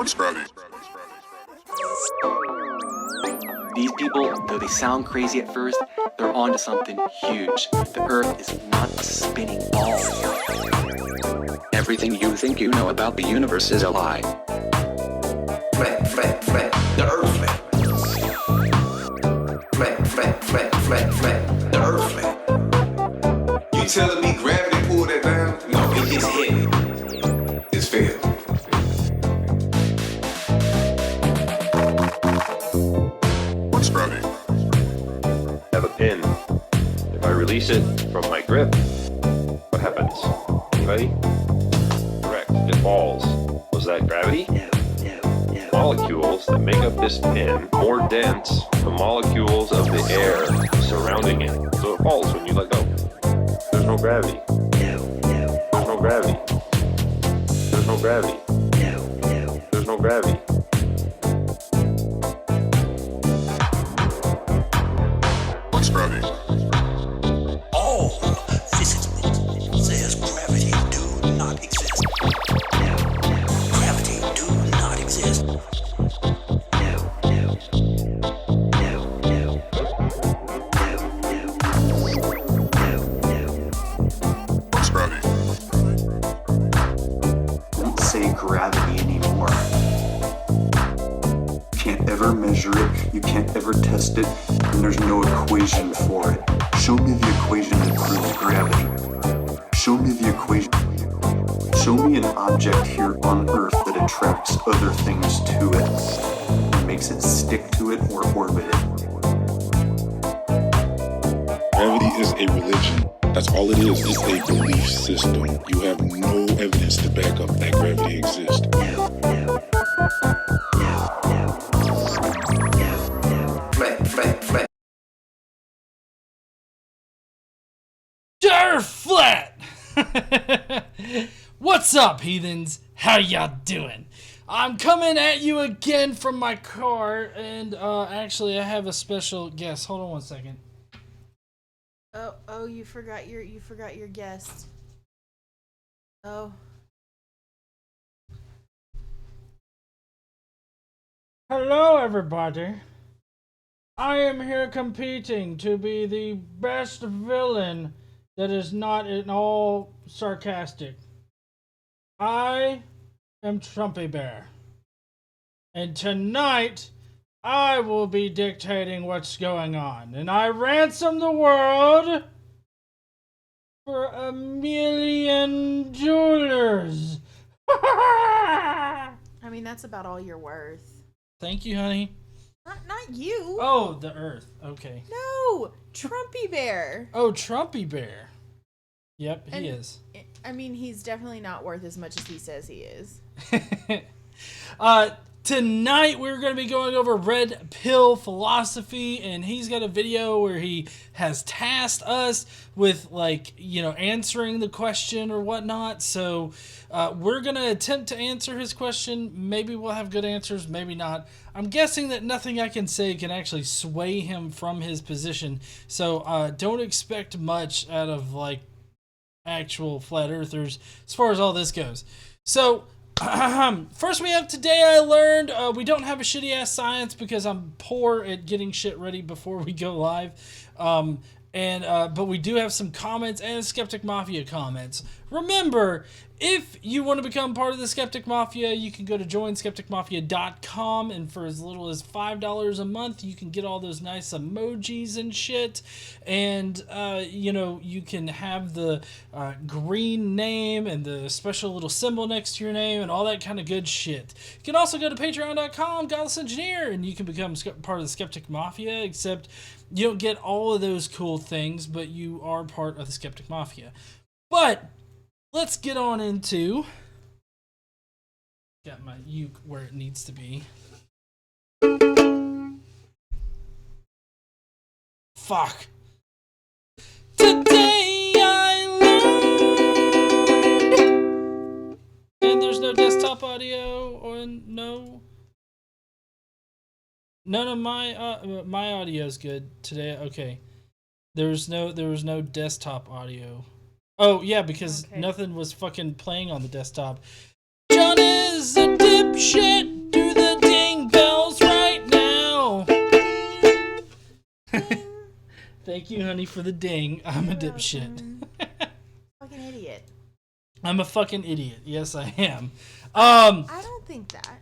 These people, though they sound crazy at first, they're onto something huge. The Earth is not a spinning ball. Everything you think you know about the universe is a lie. Flat, flat, flat, the Earth flat. Flat, flat, flat, flat, flat, the Earth flat. You telling me gravity pulled that down? No, it just hit it. It's failed. I have a pin. If I release it from my grip, what happens? Anybody? Correct. It falls. Was that gravity? No. Molecules that make up this pin more dense than molecules of the air surrounding it. So it falls when you let go. There's no gravity. No. There's no gravity. There's no gravity. No. There's no gravity. All physics says gravity do not exist. No. Gravity do not exist. No. Don't say gravity anymore. You can't ever measure it, you can't ever test it, and there's no equation for it. Show me the equation that proves gravity. Show me the equation. Show me an object here on Earth that attracts other things to it and makes it stick to it or orbit it. Gravity is a religion. That's all it is. It's a belief system. You have no evidence to back up that gravity exists. Flat, flat, flat. They're flat! What's up, heathens? How y'all doing? I'm coming at you again from my car, and actually I have a special guest. Hold on one second. Oh, you forgot your guest. Oh. Hello, everybody. I am here competing to be the best villain that is not at all sarcastic. I am Trumpy Bear. And tonight, I will be dictating what's going on. And I ransom the world for $1 million. I mean, that's about all you're worth. Thank you, honey. Not you. Oh, the Earth. Okay. No, Trumpy Bear. Oh, Trumpy Bear. Yep, he is. I mean, he's definitely not worth as much as he says he is. Tonight we're going to be going over red pill philosophy, and he's got a video where he has tasked us with, like, you know, answering the question or whatnot. So we're going to attempt to answer his question. Maybe we'll have good answers, maybe not. I'm guessing that nothing I can say can actually sway him from his position. So don't expect much out of, like, actual flat earthers as far as all this goes. So first we have today I learned we don't have a shitty ass science because I'm poor at getting shit ready before we go live. But we do have some comments and Skeptic Mafia comments. Remember, if you want to become part of the Skeptic Mafia, you can go to joinskepticmafia.com, and for as little as $5 a month, you can get all those nice emojis and shit. And, you know, you can have the green name and the special little symbol next to your name and all that kind of good shit. You can also go to patreon.com, Godless Engineer, and you can become part of the Skeptic Mafia, except you don't get all of those cool things, but you are part of the Skeptic Mafia. But let's get on into... Got my uke where it needs to be. Fuck. Today I learned... And there's no desktop audio or no... None of my audio is good today. Okay. There was no desktop audio. Oh, yeah, because nothing was fucking playing on the desktop. John is a dipshit. Thank you, honey, for the ding. I'm a You're dipshit. Fucking idiot. I'm a fucking idiot. Yes, I am. I don't think that.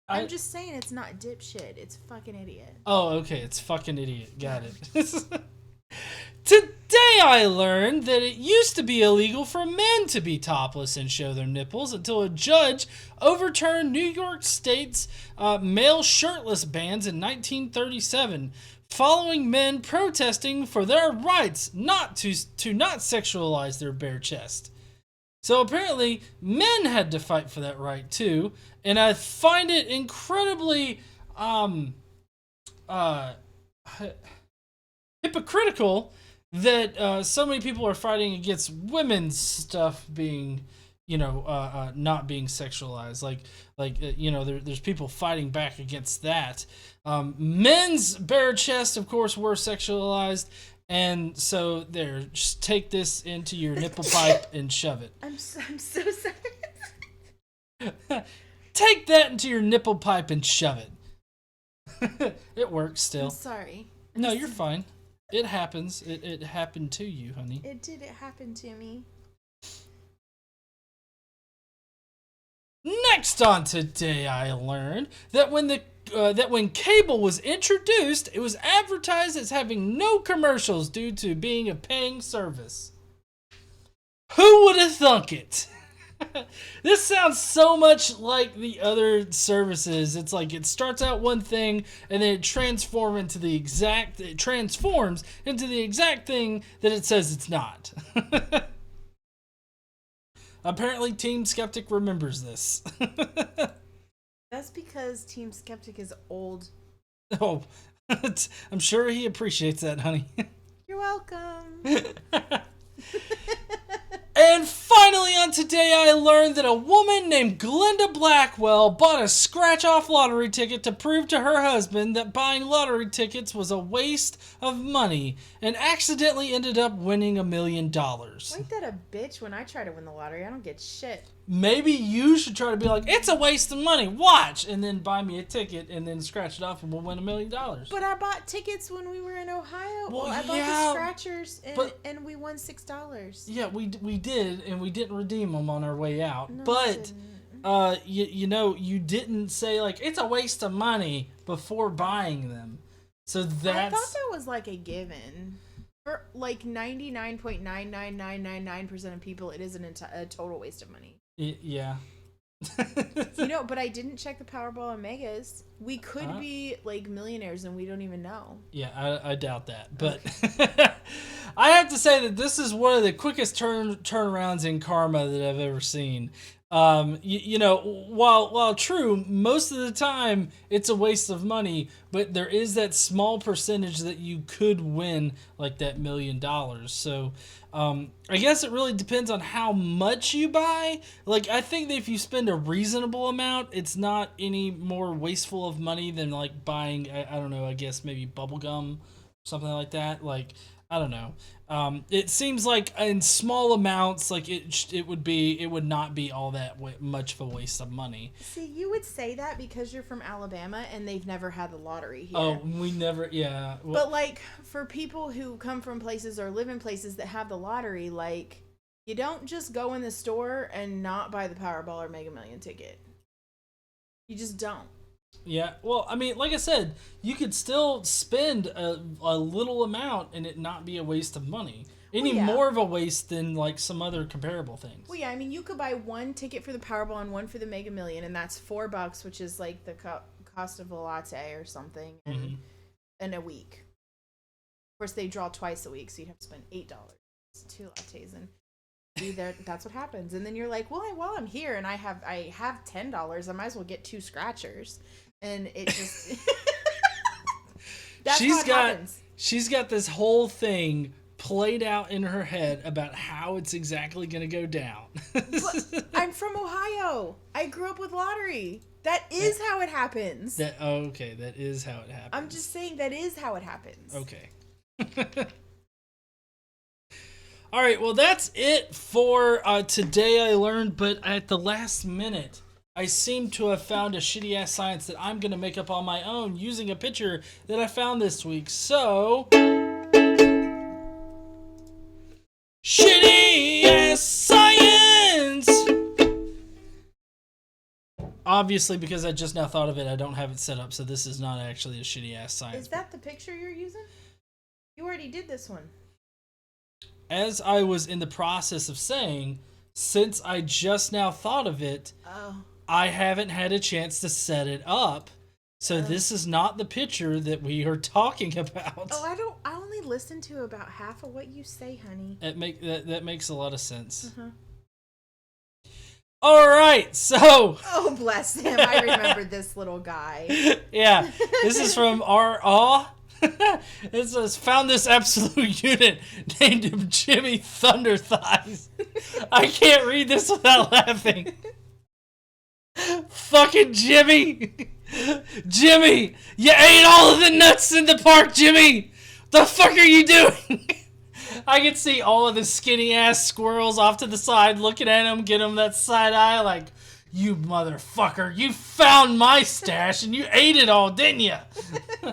I'm just saying it's not dipshit. It's fucking idiot. Oh, okay. It's fucking idiot. Got it. Today I learned that it used to be illegal for men to be topless and show their nipples until a judge overturned New York State's male shirtless bans in 1937, following men protesting for their rights not to not sexualize their bare chest. So apparently men had to fight for that right too, and I find it incredibly hypocritical that so many people are fighting against women's stuff being, not being sexualized. There's people fighting back against that. Men's bare chest, of course, were sexualized, and so there, just take this into your nipple pipe and shove it. I'm so sorry. Take that into your nipple pipe and shove it. It works still. I'm sorry. No, you're fine. It happens. It happened to you, honey. It did. It happened to me. Next on Today I learned that when cable was introduced, it was advertised as having no commercials due to being a paying service. Who would have thunk it? This sounds so much like the other services. It's like it starts out one thing and then it transforms into the exact thing that it says it's not. Apparently Team Skeptic remembers this. That's because Team Skeptic is old. Oh, I'm sure he appreciates that, honey. You're welcome. And finally on Today I learned that a woman named Glenda Blackwell bought a scratch-off lottery ticket to prove to her husband that buying lottery tickets was a waste of money and accidentally ended up winning $1 million. Ain't that a bitch? When I try to win the lottery, I don't get shit. Maybe you should try to be like, it's a waste of money, watch, and then buy me a ticket and then scratch it off and we'll win $1 million. But I bought tickets when we were in Ohio. Well, I bought the scratchers and we won $6. Yeah, we did, and we didn't redeem them on our way out. No, but you didn't say like it's a waste of money before buying them. So that's. I thought that was like a given. For like 99.99999% of people, it isn't a total waste of money. Yeah. But I didn't check the Powerball and Megas. We could be like millionaires and we don't even know. Yeah, I doubt that. But I have to say that this is one of the quickest turnarounds in karma that I've ever seen. While true, most of the time it's a waste of money, but there is that small percentage that you could win like that $1 million. So I guess it really depends on how much you buy. Like, I think that if you spend a reasonable amount, it's not any more wasteful of money than like buying, I don't know, I guess maybe bubble gum, something like that. Like, I don't know. It seems like in small amounts, like it would not be all that much of a waste of money. See, you would say that because you're from Alabama and they've never had the lottery here. Oh, we never, yeah. Well, but like for people who come from places or live in places that have the lottery, like you don't just go in the store and not buy the Powerball or Mega Million ticket. You just don't. Yeah, well, I mean, like I said, you could still spend a little amount and it not be a waste of money. More of a waste than like some other comparable things. Well, yeah, I mean, you could buy one ticket for the Powerball and one for the Mega Million, and that's $4, which is like the cost of a latte or something, in a week. Of course, they draw twice a week, so you'd have to spend $8. It's 2 lattes, and that's what happens. And then you're like, well, while I'm here and I have $10, I might as well get 2 scratchers. And it just that's how it happens. She's got this whole thing played out in her head about how it's exactly going to go down. But I'm from Ohio. I grew up with lottery. That is how it happens. Okay, that is how it happens. I'm just saying that is how it happens. Okay. All right, well, that's it for Today I Learned, but at the last minute, I seem to have found a shitty-ass science that I'm going to make up on my own using a picture that I found this week. So, ass science. Obviously, because I just now thought of it, I don't have it set up, so this is not actually a shitty ass science. Is that the picture you're using? You already did this one. As I was in the process of saying, since I just now thought of it, I haven't had a chance to set it up. So this is not the picture that we are talking about. Oh, I only listen to about half of what you say, honey. That makes a lot of sense. All right, so. Oh, bless him! I remember this little guy. Yeah, this is from our It says, found this absolute unit, named him Jimmy Thunder Thighs. I can't read this without laughing. Fucking Jimmy! Jimmy! You ate all of the nuts in the park, Jimmy! The fuck are you doing? I can see all of the skinny ass squirrels off to the side looking at him, get him that side eye like, you motherfucker, you found my stash and you ate it all, didn't you?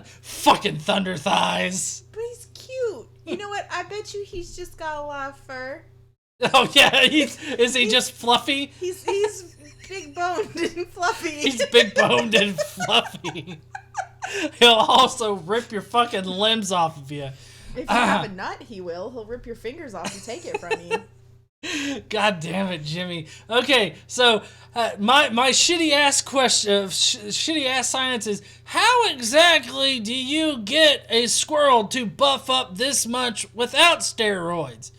Fucking Thunder Thighs. But he's cute. You know what? I bet you he's just got a lot of fur. Oh yeah, is he just fluffy? He's big boned and fluffy. He's big boned and fluffy. He'll also rip your fucking limbs off of you. If you have a nut, he will. He'll rip your fingers off to take it from you. God damn it, Jimmy. Okay, so my shitty ass question, shitty ass science is, how exactly do you get a squirrel to buff up this much without steroids?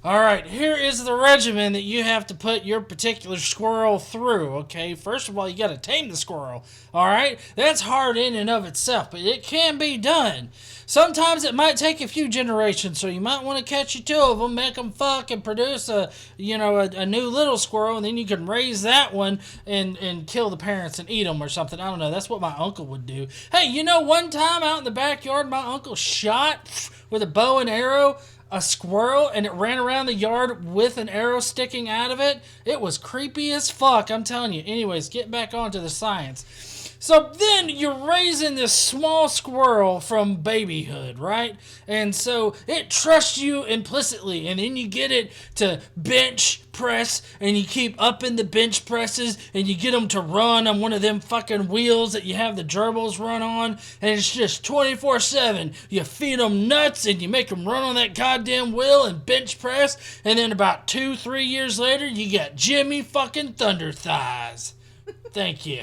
All right, here is the regimen that you have to put your particular squirrel through, okay? First of all, you got to tame the squirrel, all right? That's hard in and of itself, but it can be done. Sometimes it might take a few generations, so you might want to catch you two of them, make them fuck, and produce a new little squirrel, and then you can raise that one and kill the parents and eat them or something. I don't know. That's what my uncle would do. Hey, you know, one time out in the backyard, my uncle shot with a bow and arrow a squirrel, and it ran around the yard with an arrow sticking out of it. It was creepy as fuck, I'm telling you. Anyways, get back onto the science. So then you're raising this small squirrel from babyhood, right? And so it trusts you implicitly, and then you get it to bench press, and you keep upping the bench presses, and you get them to run on one of them fucking wheels that you have the gerbils run on, and it's just 24/7. You feed them nuts, and you make them run on that goddamn wheel and bench press, and then about 2-3 years later, you got Jimmy fucking Thunder Thighs. Thank you.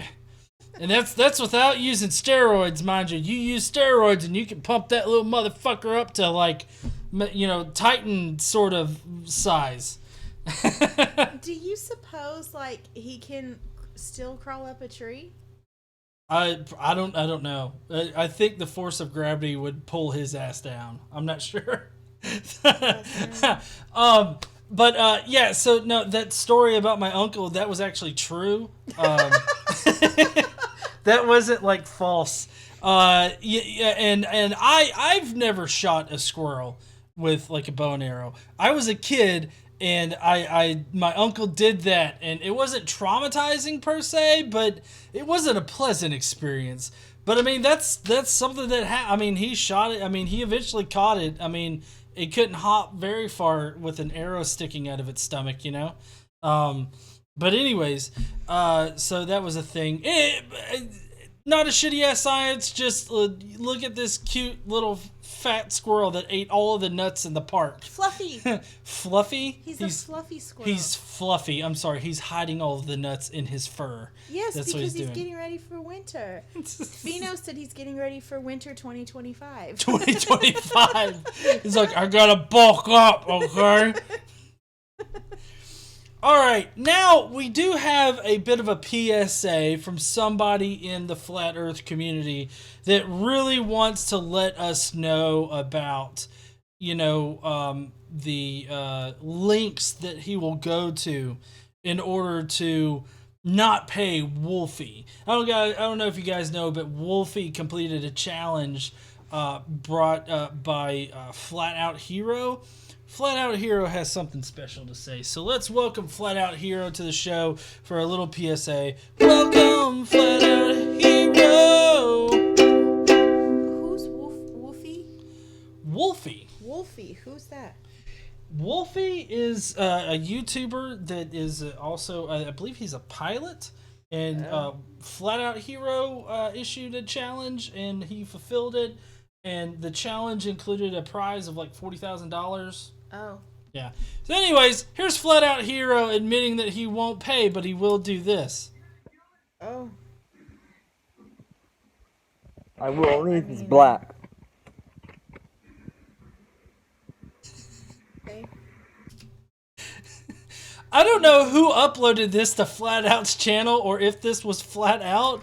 And that's without using steroids, mind you. You use steroids and you can pump that little motherfucker up to, like, you know, Titan sort of size. Do you suppose, like, he can still crawl up a tree? I don't know. I think the force of gravity would pull his ass down. I'm not sure. But yeah, so no, that story about my uncle, that was actually true. That wasn't like false. Yeah, and I've never shot a squirrel with like a bow and arrow. I was a kid, and my uncle did that, and it wasn't traumatizing per se, but it wasn't a pleasant experience. But I mean, that's something that I mean, he shot it. I mean, he eventually caught it. I mean, it couldn't hop very far with an arrow sticking out of its stomach, you know. But anyways, so that was a thing. Not a shitty ass science. Just look at this cute little fat squirrel that ate all of the nuts in the park. Fluffy. Fluffy? He's a fluffy squirrel. He's fluffy. I'm sorry. He's hiding all of the nuts in his fur. Yes, that's because what he's getting ready for winter. Fino said he's getting ready for winter 2025. 2025. He's like, I gotta bulk up, okay? All right, now we do have a bit of a PSA from somebody in the Flat Earth community that really wants to let us know about, you know, the links that he will go to in order to not pay Wolfie. I don't know if you guys know, but Wolfie completed a challenge brought by Flat Out Hero. Flat Out Hero has something special to say. So let's welcome Flat Out Hero to the show for a little PSA. Welcome, Flat Out Hero! Who's Wolfie? Wolfie. Wolfie, who's that? Wolfie is a YouTuber that is also, I believe he's a pilot. And Flat Out Hero issued a challenge, and he fulfilled it. And the challenge included a prize of like $40,000. Oh. Yeah. So anyways, here's Flat Out Hero admitting that he won't pay, but he will do this. Oh. I will only if it's black. Okay. I don't know who uploaded this to Flat Out's channel or if this was Flat Out,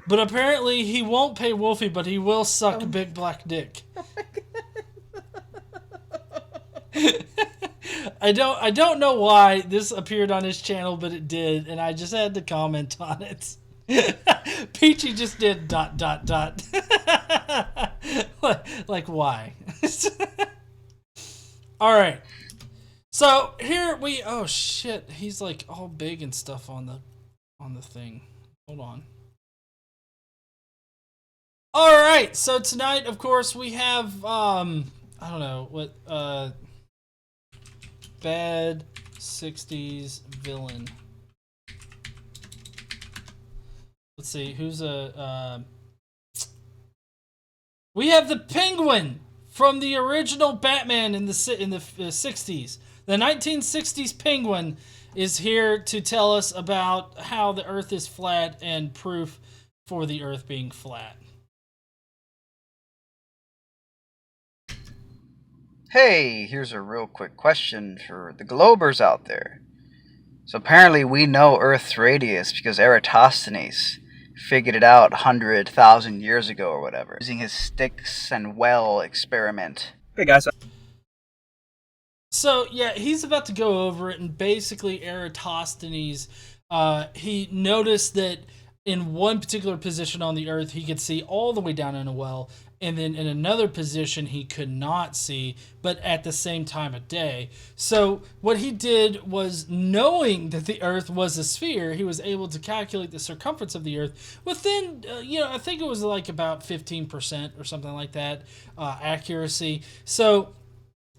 but apparently he won't pay Wolfie, but he will suck big black dick. I don't know why this appeared on his channel, but it did, and I just had to comment on it. Peachy just did ... like why? All right. So here we oh shit, he's like all big and stuff on the thing. Hold on. All right. So tonight, of course, we have I don't know what bad 60s villain. Let's see who's we have the Penguin from the original Batman in the 60s. The 1960s Penguin is here to tell us about how the Earth is flat and proof for the Earth being flat. Hey, here's a real quick question for the Globers out there. So apparently we know Earth's radius because Eratosthenes figured it out 100,000 years ago or whatever, using his sticks and well experiment. Hey guys. So yeah, he's about to go over it, and basically Eratosthenes, he noticed that in one particular position on the Earth, he could see all the way down in a well, and then in another position he could not see, but at the same time of day. So what he did was, knowing that the Earth was a sphere, he was able to calculate the circumference of the Earth within, I think it was like about 15% or something like that, accuracy. So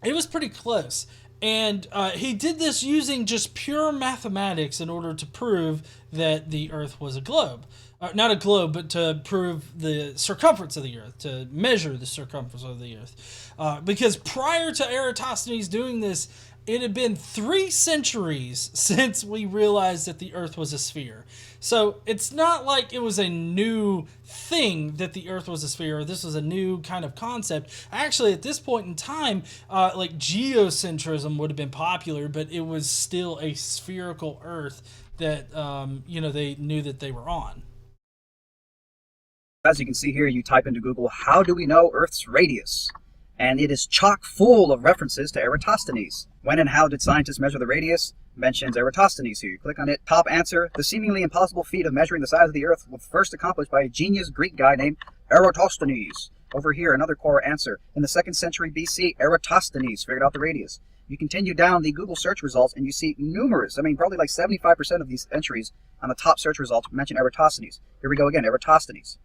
it was pretty close. And he did this using just pure mathematics in order to prove that the Earth was a globe. Not a globe, but to prove the circumference of the Earth, to measure the circumference of the Earth. Because prior to Eratosthenes doing this, it had been 3 centuries since we realized that the Earth was a sphere. So it's not like it was a new thing that the Earth was a sphere, or this was a new kind of concept. Actually, at this point in time, like geocentrism would have been popular, but it was still a spherical Earth that, they knew that they were on. As you can see here, you type into Google, how do we know Earth's radius? And it is chock full of references to Eratosthenes. When and how did scientists measure the radius? Mentions Eratosthenes here. You click on it. Top answer, the seemingly impossible feat of measuring the size of the Earth was first accomplished by a genius Greek guy named Eratosthenes. Over here, another core answer. In the 2nd century BC, Eratosthenes figured out the radius. You continue down the Google search results and you see numerous, probably like 75% of these entries on the top search results mention Eratosthenes. Here we go again, Eratosthenes.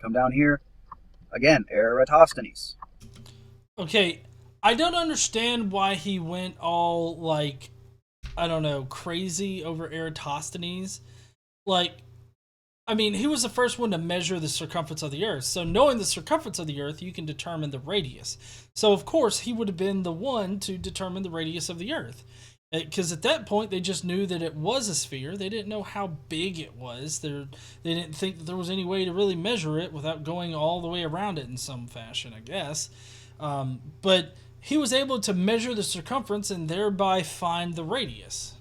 Come down here. Again, Eratosthenes. Okay, I don't understand why he went all, like, I don't know, crazy over Eratosthenes. Like, he was the first one to measure the circumference of the Earth. So knowing the circumference of the Earth, you can determine the radius. So, of course, he would have been the one to determine the radius of the Earth. Because at that point, they just knew that it was a sphere. They didn't know how big it was. They didn't think that there was any way to really measure it without going all the way around it in some fashion, I guess. But he was able to measure the circumference and thereby find the radius.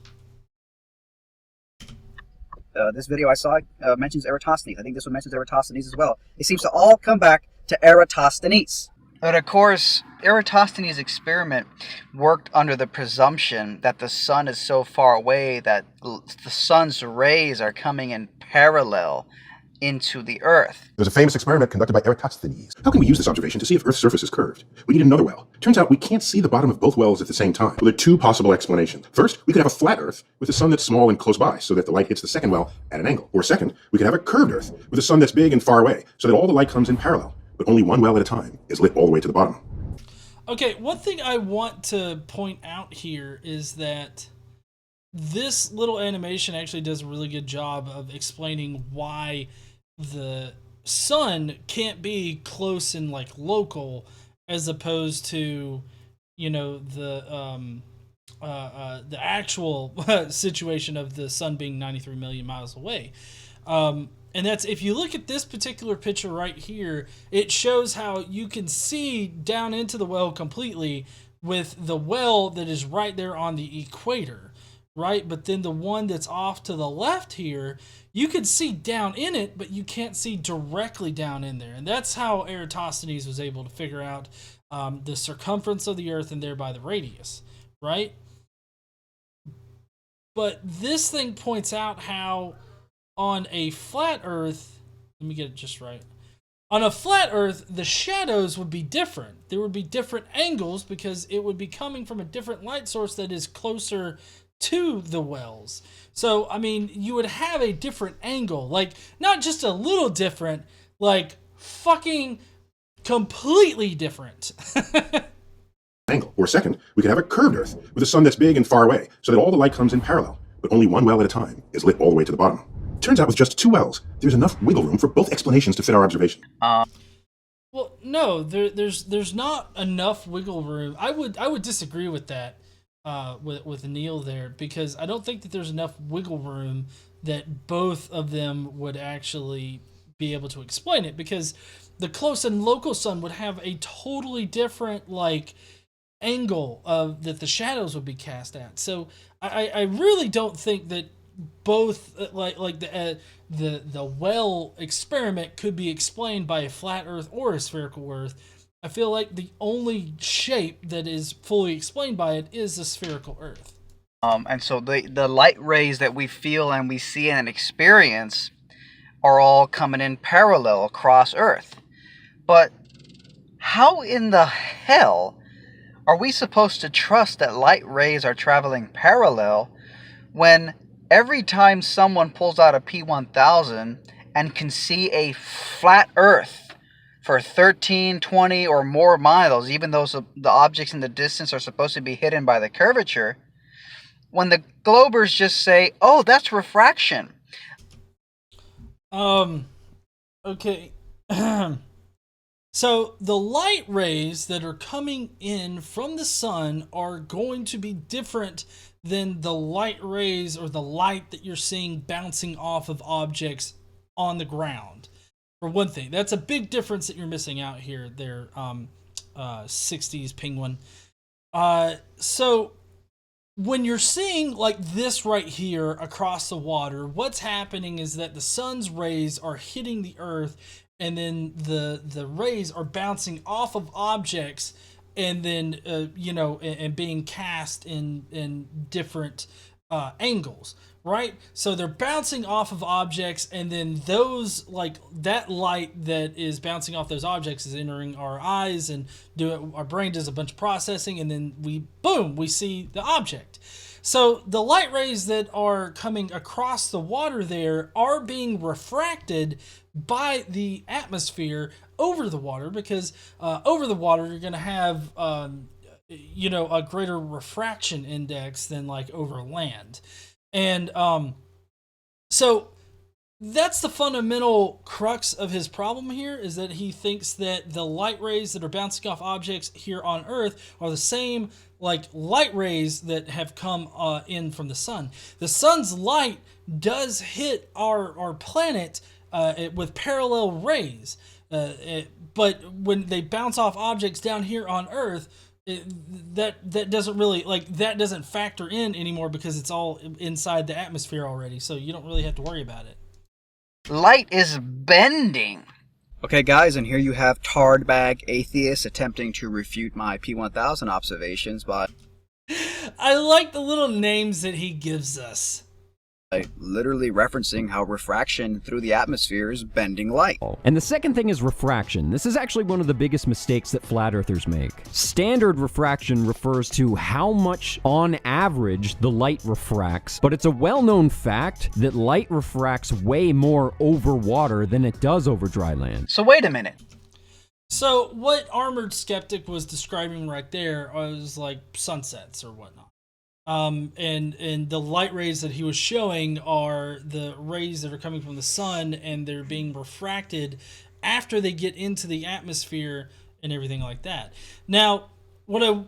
This video I saw mentions Eratosthenes. I think this one mentions Eratosthenes as well. It seems to all come back to Eratosthenes. But of course, Eratosthenes' experiment worked under the presumption that the sun is so far away that the sun's rays are coming in parallel into the Earth. There's a famous experiment conducted by Eratosthenes. How can we use this observation to see if Earth's surface is curved? We need another well. Turns out we can't see the bottom of both wells at the same time. Well, there are 2 possible explanations. First, we could have a flat Earth with a sun that's small and close by, so that the light hits the second well at an angle. Or second, we could have a curved Earth with a sun that's big and far away, so that all the light comes in parallel, but only one well at a time is lit all the way to the bottom. Okay, one thing I want to point out here is that this little animation actually does a really good job of explaining why the sun can't be close and like local as opposed to, you know, the actual situation of the sun being 93 million miles away. And that's, if you look at this particular picture right here, it shows how you can see down into the well completely with the well that is right there on the equator, right? But then the one that's off to the left here, you can see down in it, but you can't see directly down in there. And that's how Eratosthenes was able to figure out the circumference of the Earth and thereby the radius, right? But this thing points out how on a flat Earth, let me get it just right. On a flat Earth, the shadows would be different. There would be different angles because it would be coming from a different light source that is closer to the wells. So, I mean, you would have a different angle. Like, not just a little different, like, fucking completely different. Angle. Or second, we could have a curved Earth with a sun that's big and far away, so that all the light comes in parallel, but only one well at a time is lit all the way to the bottom. Turns out with just 2 wells, there's enough wiggle room for both explanations to fit our observation. Well, no, there's not enough wiggle room. I would disagree with that, with Neil there, because I don't think that there's enough wiggle room that both of them would actually be able to explain it, because the close and local sun would have a totally different like angle of that the shadows would be cast at. So I really don't think that both like the well experiment could be explained by a flat Earth or a spherical Earth. I feel like the only shape that is fully explained by it is the spherical Earth. And so the light rays that we feel and we see and experience are all coming in parallel across Earth. But how in the hell are we supposed to trust that light rays are traveling parallel when every time someone pulls out a P1000 and can see a flat Earth for 13, 20 or more miles, even though the objects in the distance are supposed to be hidden by the curvature, when the globers just say, oh, that's refraction? Okay. So the light rays that are coming in from the sun are going to be different than the light rays or the light that you're seeing bouncing off of objects on the ground. For one thing, that's a big difference that you're missing out here there, 60s penguin. So when you're seeing like this right here across the water, what's happening is that the sun's rays are hitting the Earth, and then the rays are bouncing off of objects, and then and being cast in different angles, right? So they're bouncing off of objects, and then those, like, that light that is bouncing off those objects is entering our eyes, and our brain does a bunch of processing, and then we see the object. So the light rays that are coming across the water there are being refracted by the atmosphere over the water, because over the water you're going to have a greater refraction index than like over land. And so that's the fundamental crux of his problem here, is that he thinks that the light rays that are bouncing off objects here on Earth are the same like light rays that have come in from the sun. The sun's light does hit our planet with parallel rays, but when they bounce off objects down here on Earth, that doesn't really, like, that doesn't factor in anymore, because it's all inside the atmosphere already, so you don't really have to worry about it. Light is bending. Okay, guys, and here you have Tarred Bag Atheist attempting to refute my P1000 observations by... I like the little names that he gives us. Literally referencing how refraction through the atmosphere is bending light. And the second thing is refraction. This is actually one of the biggest mistakes that flat earthers make. Standard refraction refers to how much on average the light refracts, but it's a well-known fact that light refracts way more over water than it does over dry land. So wait a minute. So what Armored Skeptic was describing right there was like sunsets or whatnot. And the light rays that he was showing are the rays that are coming from the sun, and they're being refracted after they get into the atmosphere and everything like that. Now, what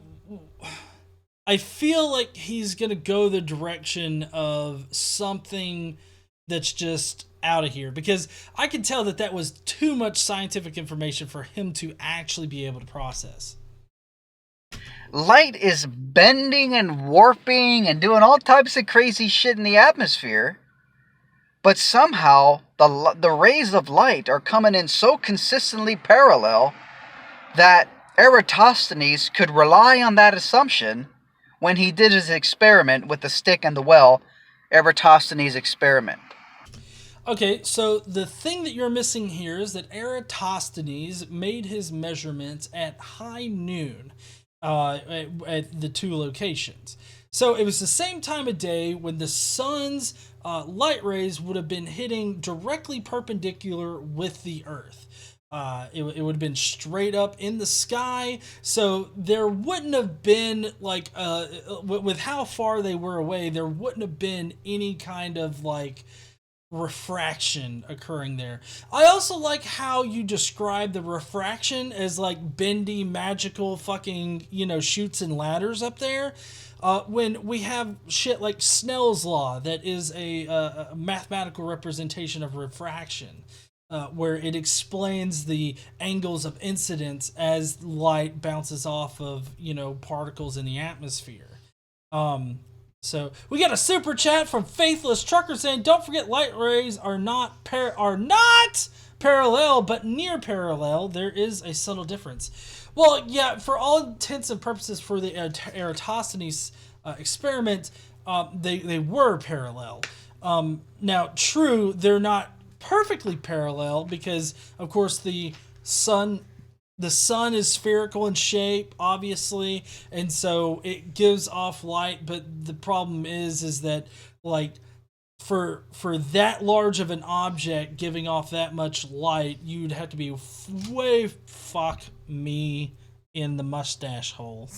I feel like he's gonna go the direction of something that's just out of here, because I can tell that that was too much scientific information for him to actually be able to process. Light is bending and warping and doing all types of crazy shit in the atmosphere, but somehow the rays of light are coming in so consistently parallel that Eratosthenes could rely on that assumption when he did his experiment with the stick and the well, Eratosthenes' experiment. Okay, so the thing that you're missing here is that Eratosthenes made his measurements at high noon at the two locations. So it was the same time of day when the sun's light rays would have been hitting directly perpendicular with the Earth. It would have been straight up in the sky, so there wouldn't have been, like, with how far they were away, there wouldn't have been any kind of, like, refraction occurring there. I also like how you describe the refraction as like bendy, magical fucking, chutes and ladders up there. When we have shit like Snell's law, that is a mathematical representation of refraction, where it explains the angles of incidence as light bounces off of, particles in the atmosphere. So we got a super chat from Faithless Trucker saying, "Don't forget, light rays are not parallel, but near parallel. There is a subtle difference." Well, yeah, for all intents and purposes for the Eratosthenes experiment, they were parallel. Now, true, they're not perfectly parallel because, of course, the sun is spherical in shape, obviously, and so it gives off light, but the problem is that, like, for that large of an object giving off that much light, you'd have to be way fuck me in the mustache hole.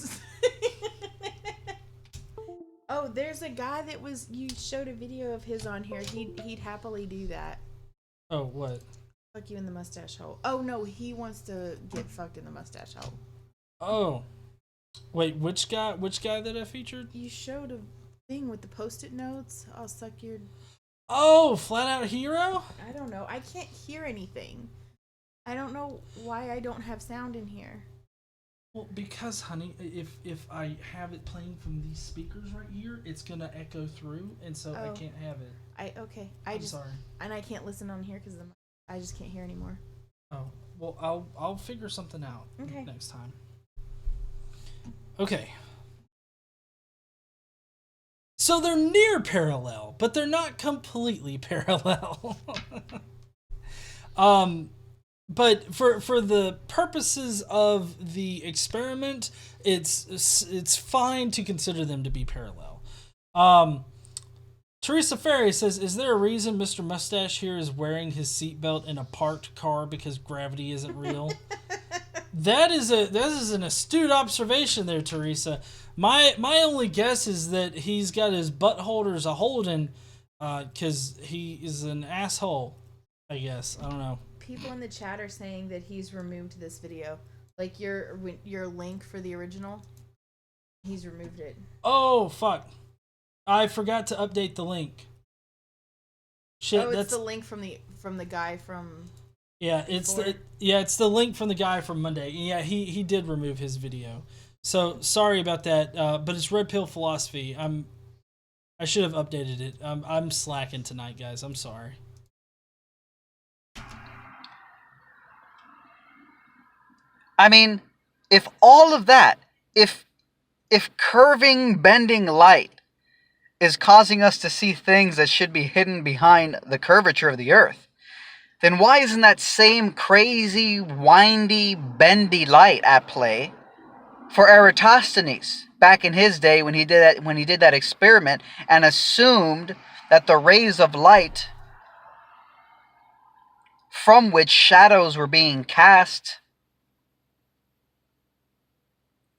Oh, there's a guy that you showed a video of his on here. He'd happily do that. Oh, what? Fuck you in the mustache hole. Oh no, he wants to get fucked in the mustache hole. Oh, wait, which guy that I featured? You showed a thing with the post-it notes. I'll suck your... Oh, Flat Out Hero? I don't know. I can't hear anything. I don't know why I don't have sound in here. Well, because, honey, if I have it playing from these speakers right here, it's gonna echo through, and so I can't have it. I'm just sorry. And I can't listen on here because I just can't hear anymore. Oh, well, I'll figure something out next time. Okay. So they're near parallel, but they're not completely parallel. But for the purposes of the experiment, it's fine to consider them to be parallel. Teresa Ferry says, "Is there a reason Mr. Mustache here is wearing his seatbelt in a parked car because gravity isn't real?" That is an astute observation there, Teresa. My only guess is that he's got his butt holders a holding, because he is an asshole, I guess. I don't know. People in the chat are saying that he's removed this video. Like your link for the original, he's removed it. Oh, fuck. I forgot to update the link. Shit, it's that's the link from the guy from... Yeah, it's the link from the guy from Monday. Yeah, he did remove his video. So sorry about that. But it's Red Pill Philosophy. I should have updated it. I'm slacking tonight, guys. I'm sorry. I mean, if all of that, if curving, bending light is causing us to see things that should be hidden behind the curvature of the Earth, then why isn't that same crazy, windy, bendy light at play for Eratosthenes back in his day when he did that experiment and assumed that the rays of light from which shadows were being cast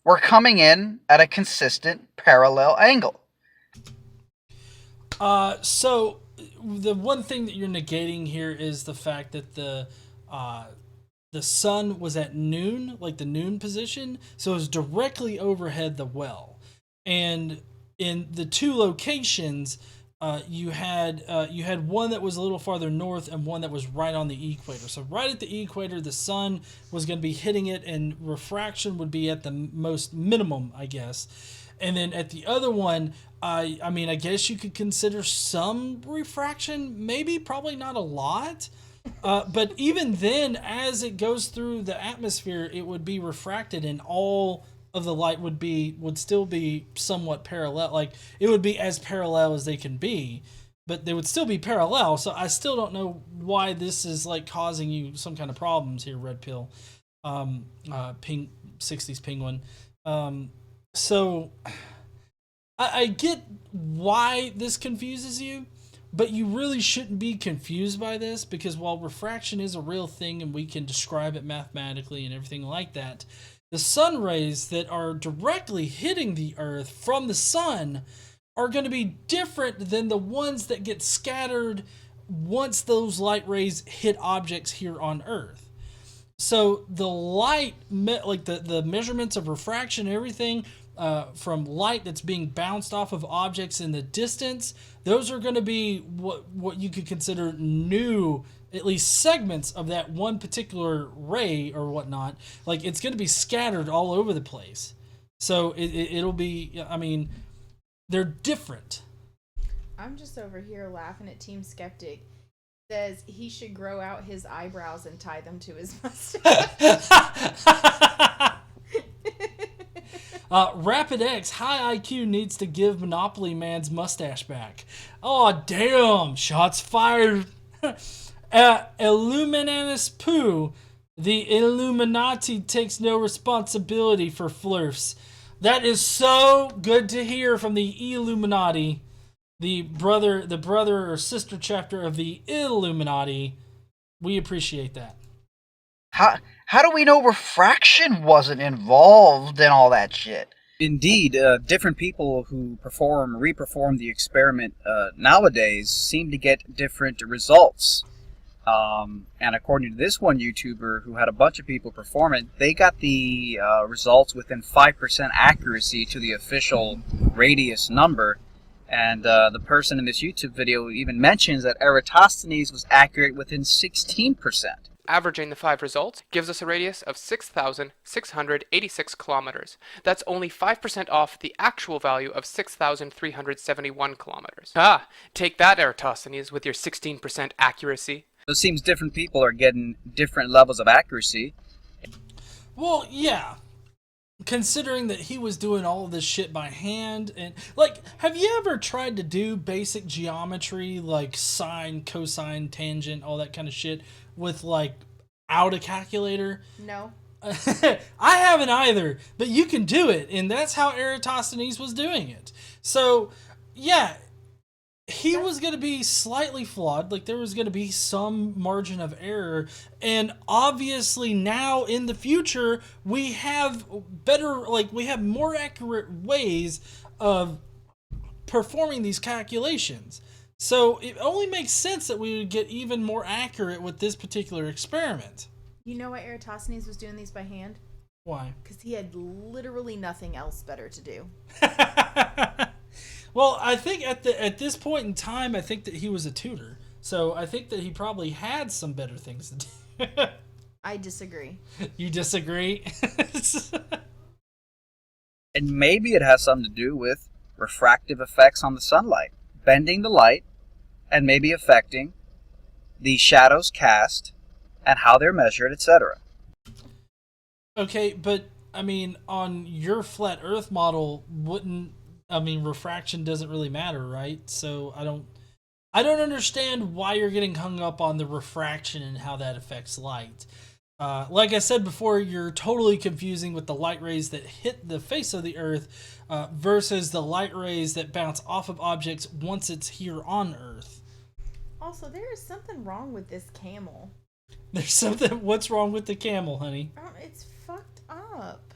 we're coming in at a consistent parallel angle. So the one thing that you're negating here is the fact that the sun was at noon, like the noon position, so it was directly overhead the well. And in the two locations, you had one that was a little farther north and one that was right on the equator. So right at the equator, the sun was going to be hitting it, and refraction would be at the most minimum, I guess. And then at the other one, I mean, I guess you could consider some refraction, maybe, probably not a lot. But even then, as it goes through the atmosphere, it would be refracted, and all of the light would still be somewhat parallel. Like, it would be as parallel as they can be, but they would still be parallel. So I still don't know why this is like causing you some kind of problems here, Red Pill, Pink 60s Penguin. So I get why this confuses you, but you really shouldn't be confused by this, because while refraction is a real thing and we can describe it mathematically and everything like that, the sun rays that are directly hitting the earth from the sun are going to be different than the ones that get scattered once those light rays hit objects here on earth. So the light, like the measurements of refraction and everything, from light that's being bounced off of objects in the distance, those are going to be what you could consider new, at least segments of that one particular ray or whatnot. Like, it's going to be scattered all over the place. So it'll be, I mean, they're different. I'm just over here laughing at Team Skeptic. Says he should grow out his eyebrows and tie them to his mustache. Rapid X, high IQ needs to give Monopoly Man's mustache back. Oh, damn. Shots fired. Illuminanus Pooh, the Illuminati takes no responsibility for flirfs. That is so good to hear from the Illuminati, the brother or sister chapter of the Illuminati. We appreciate that. How do we know refraction wasn't involved in all that shit? Indeed, different people who reperform the experiment nowadays seem to get different results. And according to this one YouTuber who had a bunch of people perform it, they got the results within 5% accuracy to the official radius number. And the person in this YouTube video even mentions that Eratosthenes was accurate within 16%. Averaging the 5 results gives us a radius of 6,686 kilometers. That's only 5% off the actual value of 6,371 kilometers. Ah, take that, Eratosthenes, with your 16% accuracy. So it seems different people are getting different levels of accuracy. Well, yeah. Considering that he was doing all of this shit by hand, and like, have you ever tried to do basic geometry like sine, cosine, tangent, all that kind of shit with like out a calculator? No. I haven't either, but you can do it, and that's how Eratosthenes was doing it. So, yeah, he was going to be slightly flawed, like there was going to be some margin of error, and obviously now in the future we have we have more accurate ways of performing these calculations. So it only makes sense that we would get even more accurate with this particular experiment. You know why Eratosthenes was doing these by hand? Why? Because he had literally nothing else better to do. Well, I think at this point in time, I think that he was a tutor. So I think that he probably had some better things to do. I disagree. You disagree? And maybe it has something to do with refractive effects on the sunlight, bending the light, and maybe affecting the shadows cast and how they're measured, etc. Okay, but I mean, on your flat Earth model, refraction doesn't really matter, right? So I don't understand why you're getting hung up on the refraction and how that affects light. Like I said before, you're totally confusing with the light rays that hit the face of the Earth versus the light rays that bounce off of objects once it's here on Earth. Also, there is something wrong with this camel. There's something. What's wrong with the camel, honey? It's fucked up.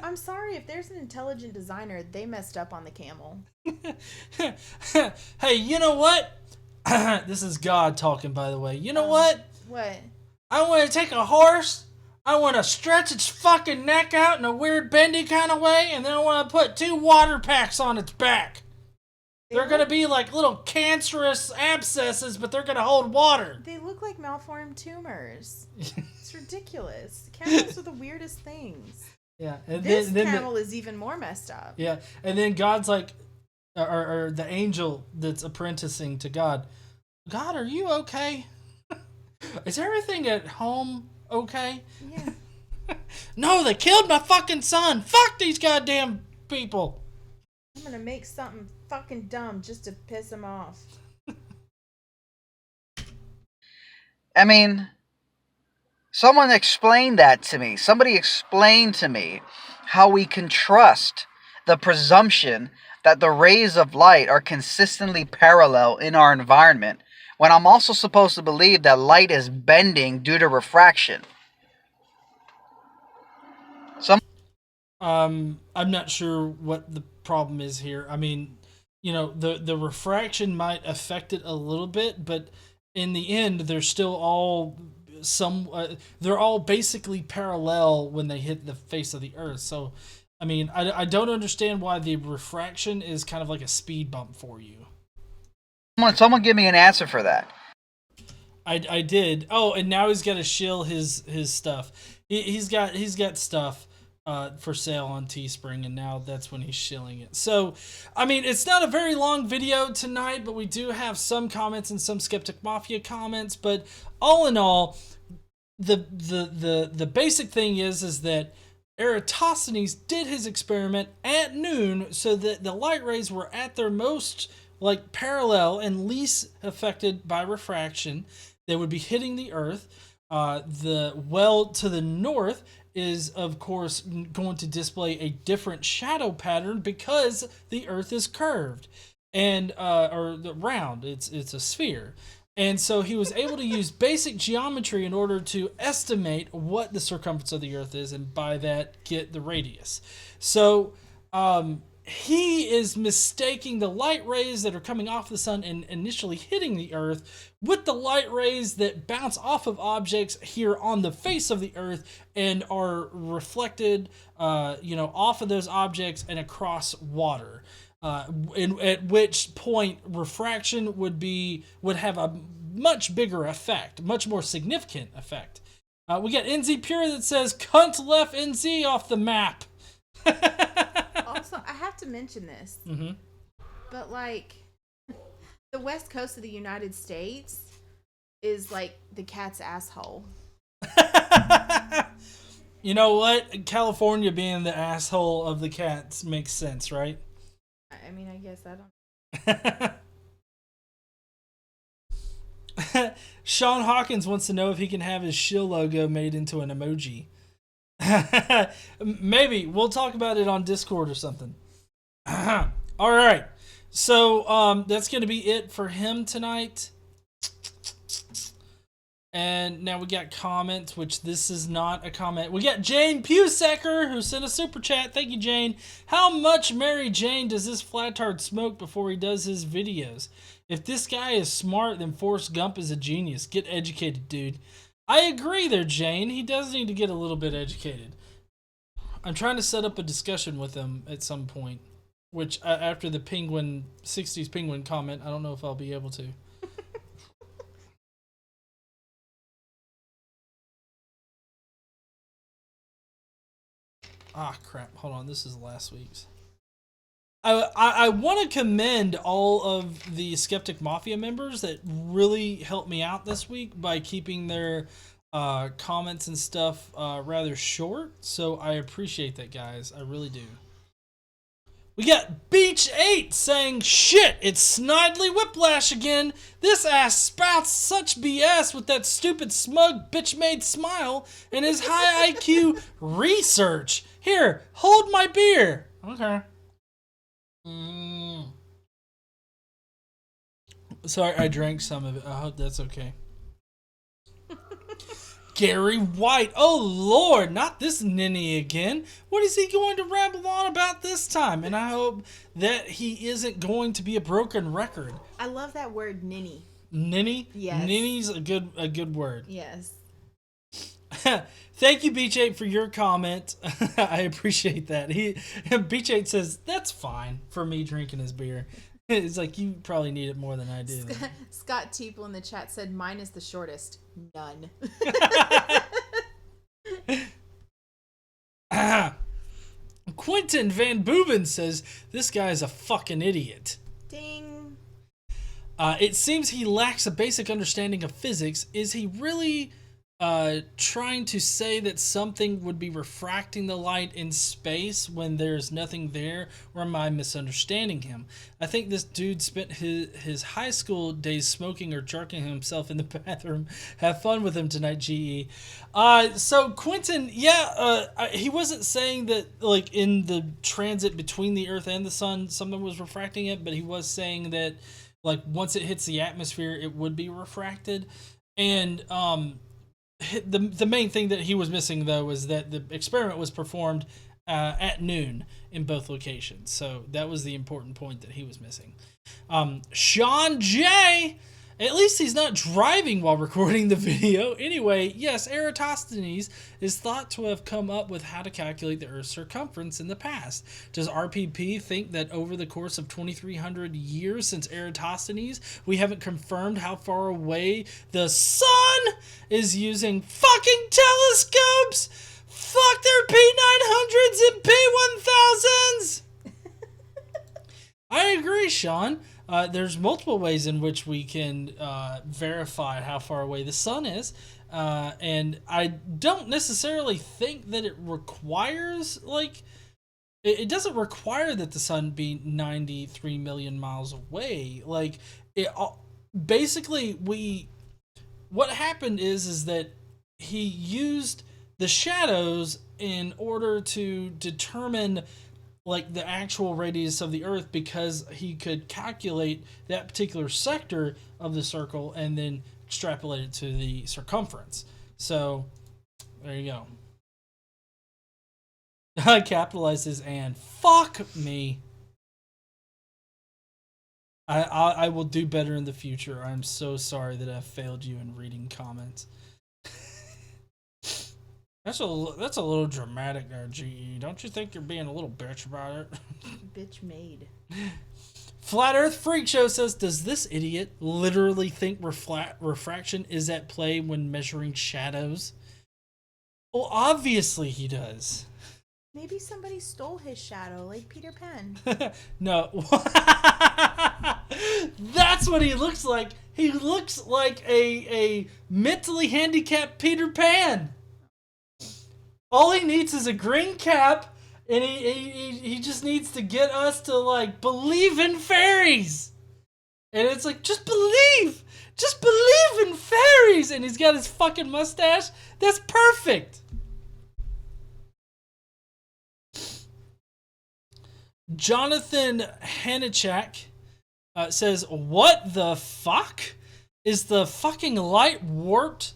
I'm sorry, if there's an intelligent designer, they messed up on the camel. Hey, you know what? This is God talking, by the way. You know what? What? I want to take a horse. I want to stretch its fucking neck out in a weird bendy kind of way, and then I want to put 2 water packs on its back. They're going to be like little cancerous abscesses, but they're going to hold water. They look like malformed tumors. It's ridiculous. Camels are the weirdest things. Yeah. And this then camel is even more messed up. Yeah. And then God's like, or the angel that's apprenticing to God, God, are you okay? Is everything at home okay? Yeah. No, they killed my fucking son. Fuck these goddamn people. I'm going to make something fucking dumb just to piss him off. I mean, someone explained that to me. Somebody explained to me how we can trust the presumption that the rays of light are consistently parallel in our environment, when I'm also supposed to believe that light is bending due to refraction. I'm not sure what the problem is here. I mean, you know, the refraction might affect it a little bit, but in the end, they're still all they're all basically parallel when they hit the face of the Earth. So, I mean, I don't understand why the refraction is kind of like a speed bump for you. Someone give me an answer for that. I did. Oh, and now he's got to shill his stuff. He's got stuff for sale on Teespring, and now that's when he's shilling it. So, I mean, it's not a very long video tonight, but we do have some comments and some Skeptic Mafia comments. But all in all, the basic thing is that Eratosthenes did his experiment at noon, so that the light rays were at their most like parallel and least affected by refraction. They would be hitting the Earth. The well to the north is, of course, going to display a different shadow pattern because the Earth is curved and or round. It's a sphere. And so he was able to use basic geometry in order to estimate what the circumference of the Earth is, and by that get the radius. So he is mistaking the light rays that are coming off the sun and initially hitting the Earth with the light rays that bounce off of objects here on the face of the Earth and are reflected, off of those objects and across water. At which point refraction would have a much bigger effect, much more significant effect. We got NZ Pure that says "cunt left NZ off the map." Also, I have to mention this, but like the west coast of the United States is like the cat's asshole. You know what? California being the asshole of the cats makes sense, right? I mean, I guess I don't. Sean Hawkins wants to know if he can have his shill logo made into an emoji. Maybe. We'll talk about it on Discord or something. All right. So that's going to be it for him tonight. And now we got comments, which this is not a comment. We got Jane Pusecker, who sent a super chat. Thank you, Jane. How much Mary Jane does this flattard smoke before he does his videos? If this guy is smart, then Forrest Gump is a genius. Get educated, dude. I agree there, Jane. He does need to get a little bit educated. I'm trying to set up a discussion with him at some point, which after the 60s penguin comment, I don't know if I'll be able to. Ah, crap. Hold on. This is last week's. I want to commend all of the Skeptic Mafia members that really helped me out this week by keeping their comments and stuff rather short. So I appreciate that, guys. I really do. We got Beach 8 saying, "Shit, it's Snidely Whiplash again. This ass spouts such BS with that stupid smug bitch-made smile and his high IQ research. Here, hold my beer." Okay. Sorry, I drank some of it. I hope that's okay. Gary White. Oh, Lord, not this ninny again. What is he going to ramble on about this time? And I hope that he isn't going to be a broken record. I love that word, ninny. Ninny? Yes. Ninny's a good word. Yes. Thank you, Beach8, for your comment. I appreciate that. Beach8 says, that's fine for me drinking his beer. It's like, you probably need it more than I do. Scott Teeple in the chat said, mine is the shortest. None. Quentin Van Booven says, this guy is a fucking idiot. Ding. It seems he lacks a basic understanding of physics. Is he really trying to say that something would be refracting the light in space when there's nothing there, or am I misunderstanding him? I think this dude spent his high school days smoking or jerking himself in the bathroom. Have fun with him tonight, GE. So Quentin, he wasn't saying that like in the transit between the Earth and the Sun something was refracting it, but he was saying that like once it hits the atmosphere it would be refracted. And the main thing that he was missing, though, was that the experiment was performed at noon in both locations. So that was the important point that he was missing. Sean J., at least he's not driving while recording the video. Anyway, yes, Eratosthenes is thought to have come up with how to calculate the Earth's circumference in the past. Does RPP think that over the course of 2,300 years since Eratosthenes, we haven't confirmed how far away the sun is using fucking telescopes? Fuck their P900s and P1000s! I agree, Sean. There's multiple ways in which we can verify how far away the sun is. And I don't necessarily think that it requires, like, it doesn't require that the sun be 93 million miles away. Like, basically, what happened is that he used the shadows in order to determine like the actual radius of the Earth, because he could calculate that particular sector of the circle and then extrapolate it to the circumference. So there you go. I capitalized his and. Fuck me. I will do better in the future. I'm so sorry that I failed you in reading comments. That's a little dramatic there, GE. Don't you think you're being a little bitch about it? Bitch made. Flat Earth Freak Show says, does this idiot literally think refraction is at play when measuring shadows? Well, obviously he does. Maybe somebody stole his shadow, like Peter Pan. No. That's what he looks like. He looks like a mentally handicapped Peter Pan. All he needs is a green cap, and he just needs to get us to, like, believe in fairies. And it's like, just believe in fairies. And he's got his fucking mustache. That's perfect. Jonathan Hanichak says, what the fuck? Is the fucking light warped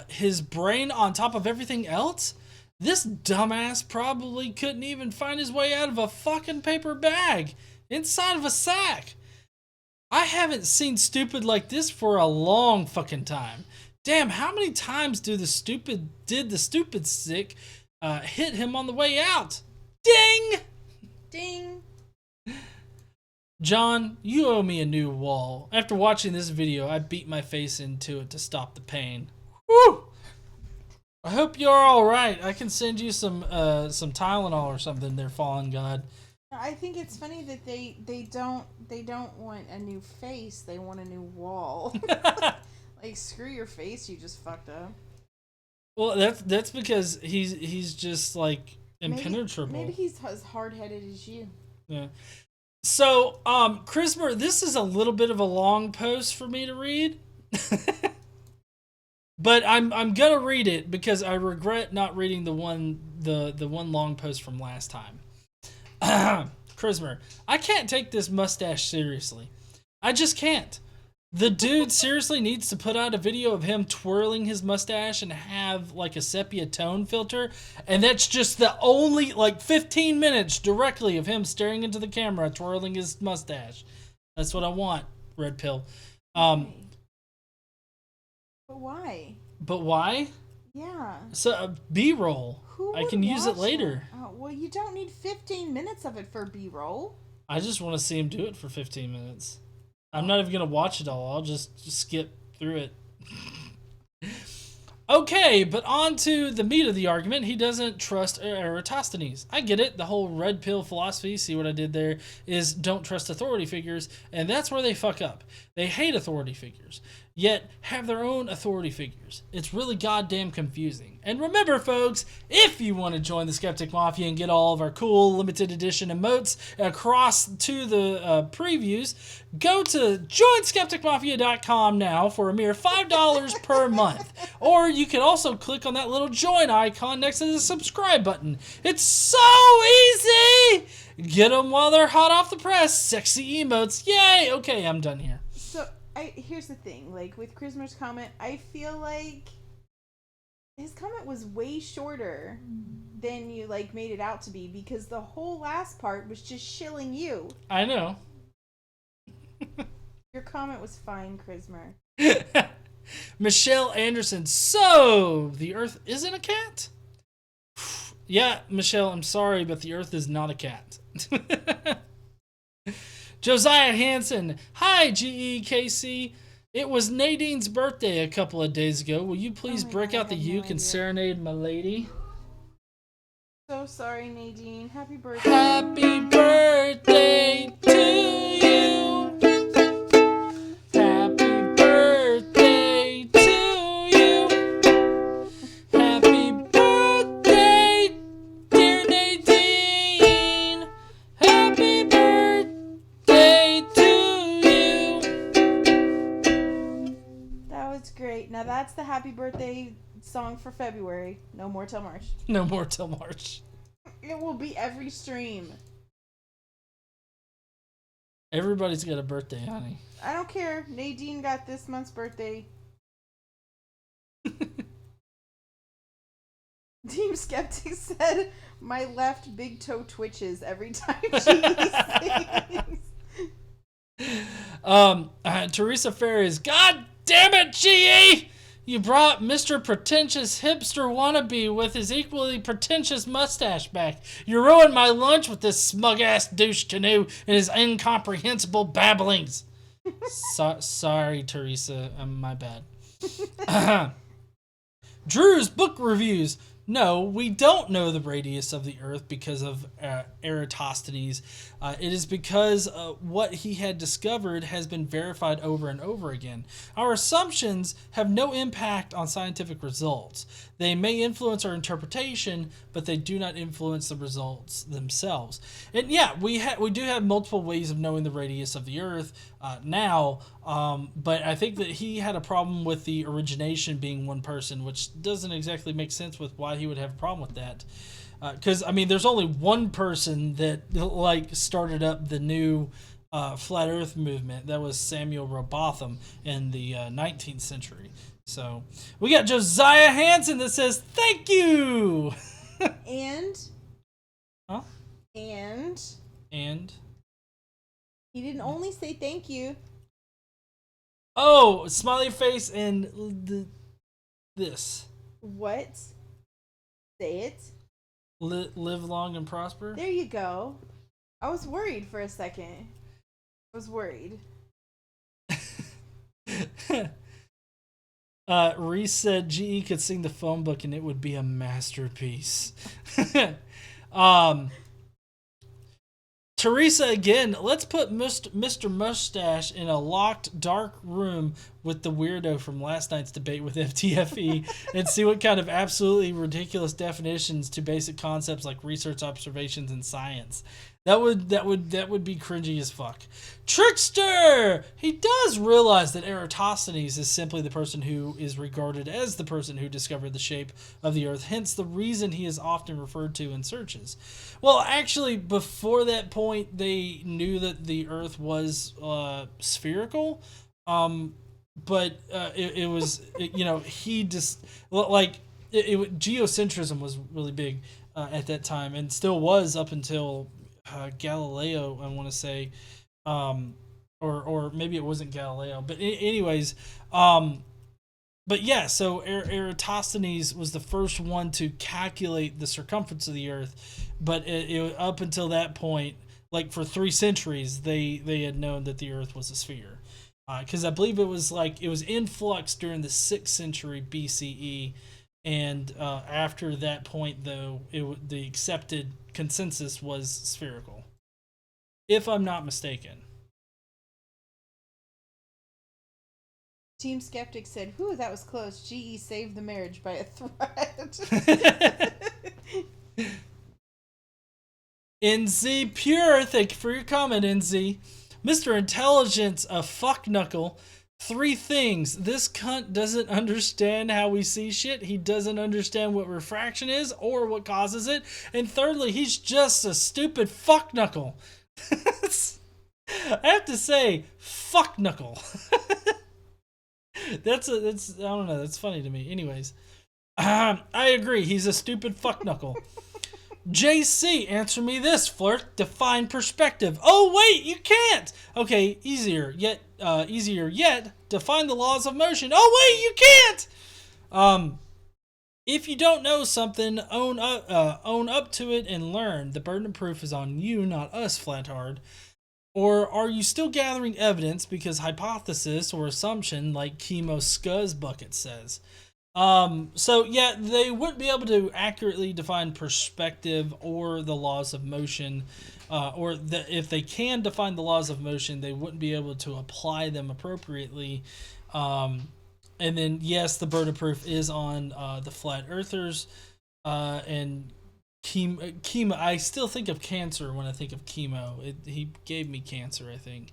his brain on top of everything else? This dumbass probably couldn't even find his way out of a fucking paper bag inside of a sack. I haven't seen stupid like this for a long fucking time. Damn, how many times did the stupid stick hit him on the way out? Ding! Ding! John, you owe me a new wall. After watching this video, I beat my face into it to stop the pain. Woo! I hope you're all right. I can send you some Tylenol or something there, Fallen God. I think it's funny that they don't want a new face. They want a new wall. Like, screw your face, you just fucked up. Well, that's because he's just like impenetrable. Maybe he's as hard-headed as you. Yeah. So, Christopher, this is a little bit of a long post for me to read. But I'm gonna read it because I regret not reading the one long post from last time. Christopher, I can't take this mustache seriously. I just can't. The dude seriously needs to put out a video of him twirling his mustache and have like a sepia tone filter. And that's just the only 15 minutes directly of him staring into the camera, twirling his mustache. That's what I want, Red Pill. But why? But why? Yeah. So B-roll. I can use it later. Oh, well, you don't need 15 minutes of it for B-roll. I just want to see him do it for 15 minutes. I'm not even going to watch it all. I'll just skip through it. Okay, but on to the meat of the argument. He doesn't trust Eratosthenes. I get it. The whole red pill philosophy, see what I did there, is don't trust authority figures, and that's where they fuck up. They hate authority figures, yet have their own authority figures. It's really goddamn confusing. And remember, folks, if you want to join the Skeptic Mafia and get all of our cool limited edition emotes across to the previews, go to joinskepticmafia.com now for a mere $5 per month. Or you can also click on that little join icon next to the subscribe button. It's so easy! Get them while they're hot off the press. Sexy emotes. Yay! Okay, I'm done here. So, here's the thing. Like, with Christmas' comment, I feel like his comment was way shorter than you, made it out to be, because the whole last part was just shilling you. I know. Your comment was fine, Chrismer. Michelle Anderson. So, the Earth isn't a cat? Yeah, Michelle, I'm sorry, but the Earth is not a cat. Josiah Hansen. Hi, GEKC. It was Nadine's birthday a couple of days ago. Will you please break out the uke and serenade my lady? So sorry, Nadine. Happy birthday. Happy birthday to you. Happy birthday to you. Happy birthday, dear Nadine. Happy birthday to you. That was great. Now that's the happy birthday song for February. No more till March. No more till March. It will be every stream. Everybody's got a birthday, honey. I don't care. Nadine got this month's birthday. Team Skeptic said, my left big toe twitches every time she sings. Teresa Ferris. God damn it, GE! You brought Mr. Pretentious Hipster Wannabe with his equally pretentious mustache back. You ruined my lunch with this smug-ass douche canoe and his incomprehensible babblings. Sorry, Teresa. My bad. Drew's book reviews. No, we don't know the radius of the Earth because of Eratosthenes. It is because what he had discovered has been verified over and over again. Our assumptions have no impact on scientific results. They may influence our interpretation, but they do not influence the results themselves. And yeah, we do have multiple ways of knowing the radius of the Earth now, but I think that he had a problem with the origination being one person, which doesn't exactly make sense with why he would have a problem with that. Because, I mean, there's only one person that, started up the new Flat Earth movement. That was Samuel Robotham in the 19th century. So, we got Josiah Hansen that says, thank you! And? Huh? And? He didn't only say thank you. Oh, smiley face and this. What? Say it. Live long and prosper. There you go. I was worried for a second. I was worried. Reese said GE could sing the phone book and it would be a masterpiece. Teresa again, let's put Mr. Mustache in a locked, dark room with the weirdo from last night's debate with FTFE and see what kind of absolutely ridiculous definitions to basic concepts like research, observations, and science. That would be cringy as fuck. Trickster! He does realize that Eratosthenes is simply the person who is regarded as the person who discovered the shape of the Earth, hence the reason he is often referred to in searches. Well, actually, before that point, they knew that the Earth was spherical, But it was, he just, like, geocentrism was really big at that time, and still was up until Galileo, I want to say, or maybe it wasn't Galileo, but anyways, but yeah, so Eratosthenes was the first one to calculate the circumference of the Earth, but up until that point, like for 3 centuries, they had known that the Earth was a sphere, because I believe it was in flux during the 6th century BCE, and after that point, though, the accepted consensus was spherical, if I'm not mistaken. Team Skeptic said, "Whew, that was close. GE saved the marriage by a threat." NZ Pure, thank you for your comment, NZ. Mr. Intelligence, a fuck knuckle. 3 things. This cunt doesn't understand how we see shit. He doesn't understand what refraction is or what causes it. And thirdly, he's just a stupid fuck knuckle. I have to say, fuck knuckle. That's I don't know, that's funny to me. Anyways, I agree, he's a stupid fuck knuckle. JC, answer me this, Flirt. Define perspective. Oh wait, you can't. Okay, easier yet. Define the laws of motion. Oh wait, you can't. If you don't know something, own up to it and learn. The burden of proof is on you, not us, Flathard. Or are you still gathering evidence because hypothesis or assumption, like Chemo Scuzz Bucket says? So yeah, they wouldn't be able to accurately define perspective or the laws of motion, if they can define the laws of motion, they wouldn't be able to apply them appropriately. And then yes, the burden of proof is on the flat earthers, and chemo. I still think of cancer when I think of chemo. He gave me cancer, I think.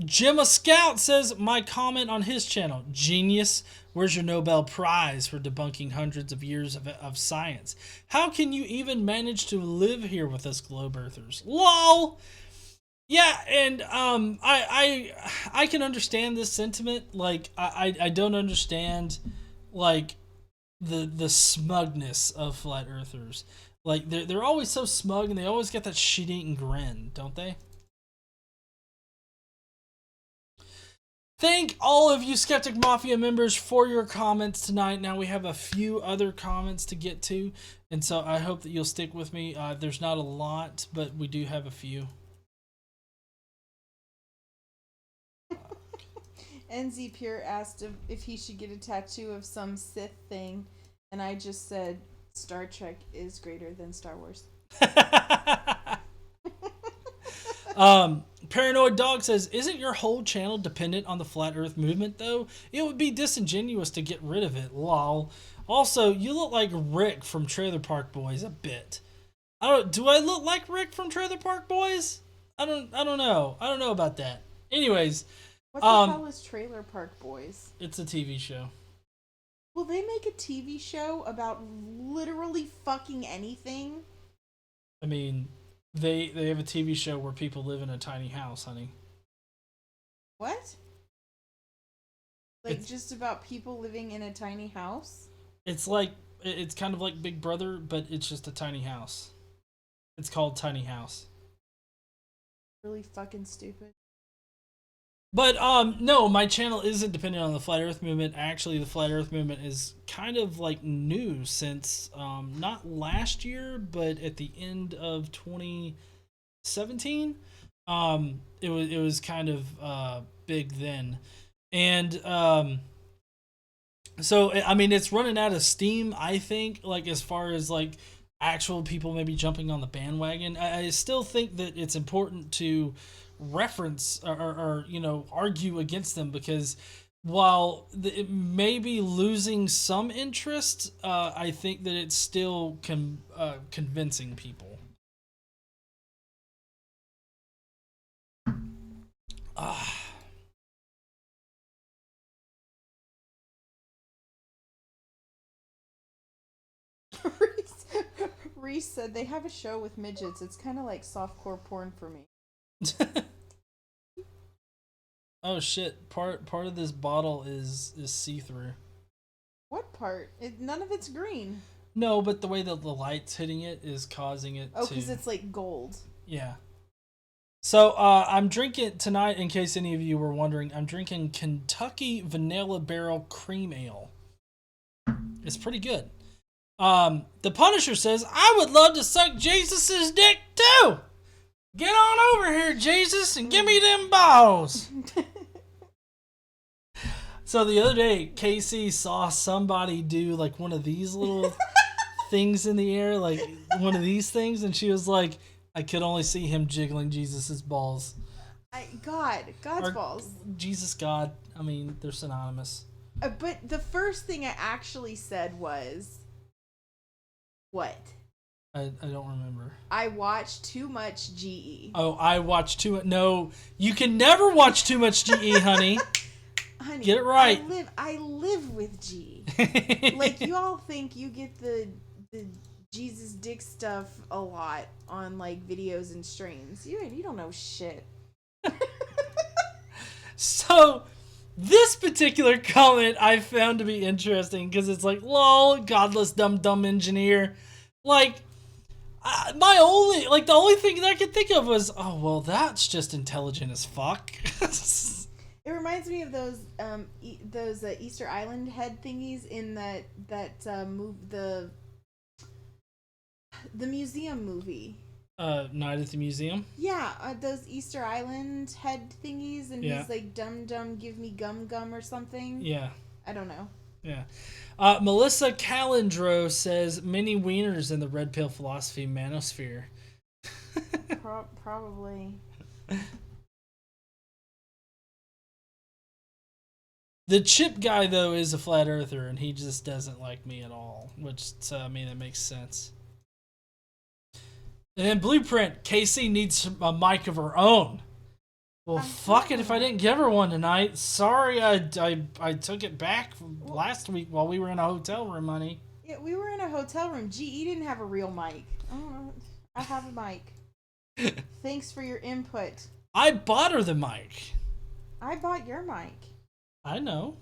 Gemma Scout says, my comment on his channel, genius, where's your Nobel Prize for debunking hundreds of years of science? How can you even manage to live here with us globe earthers? LOL! Yeah, and I can understand this sentiment. Like, I don't understand, like, the smugness of flat earthers. Like, they're always so smug, and they always get that shit-eating grin, don't they? Thank all of you Skeptic Mafia members for your comments tonight. Now we have a few other comments to get to, and so I hope that you'll stick with me. There's not a lot, but we do have a few. NZ Pure asked if he should get a tattoo of some Sith thing, and I just said Star Trek is greater than Star Wars. Paranoid Dog says, isn't your whole channel dependent on the flat earth movement though? It would be disingenuous to get rid of it. Lol. Also, you look like Rick from Trailer Park Boys a bit. Do I look like Rick from Trailer Park Boys? I don't know. I don't know about that. Anyways, what the hell is Trailer Park Boys? It's a TV show. Will they make a TV show about literally fucking anything? I mean, they have a TV show where people live in a tiny house, honey. What? Like, it's just about people living in a tiny house? It's kind of like Big Brother, but it's just a tiny house. It's called Tiny House. Really fucking stupid. But no, my channel isn't dependent on the Flat Earth movement. Actually, the Flat Earth movement is kind of like new since not last year, but at the end of 2017. It was kind of big then, and so I mean it's running out of steam. I think, like, as far as like actual people maybe jumping on the bandwagon. I still think that it's important to reference or argue against them, because while it may be losing some interest, I think that it's still convincing people. Reese said they have a show with midgets. It's kind of like softcore porn for me. Oh shit! Part of this bottle is see-through. What part? None of it's green. No, but the way that the light's hitting it is causing it Oh, to... because it's like gold. Yeah. So, I'm drinking tonight, in case any of you were wondering, I'm drinking Kentucky Vanilla Barrel Cream Ale. It's pretty good. The Punisher says, I would love to suck Jesus's dick too! Get on over here, Jesus, and give me them balls! So the other day, Casey saw somebody do like one of these little things in the air, like one of these things, and she was like, I could only see him jiggling Jesus's balls. God's balls. Jesus, God. I mean, they're synonymous. But the first thing I actually said was, what? I don't remember. I watched too much GE. Oh, I watched too much. No, you can never watch too much GE, honey. Honey, get it right. I live with G. Like, you all think you get the Jesus dick stuff a lot on like videos and streams. You don't know shit. So, this particular comment I found to be interesting because it's like, lol, godless dumb engineer. Like, the only thing that I could think of was, oh well, that's just intelligent as fuck. It reminds me of those Easter Island head thingies in that the museum movie. Night at the Museum? Yeah, those Easter Island head thingies, and he's like, dum give me gum or something. Yeah. I don't know. Yeah. Melissa Calendro says, many wieners in the red pill philosophy manosphere. Probably. The chip guy, though, is a flat earther, and he just doesn't like me at all, which, I mean, that makes sense. And then Blueprint, Casey needs a mic of her own. Well, fuck it if I didn't give her one tonight. Sorry, I took it back last week while we were in a hotel room, honey. Yeah, we were in a hotel room. GE didn't have a real mic. Oh, I have a mic. Thanks for your input. I bought her the mic. I bought your mic. I know.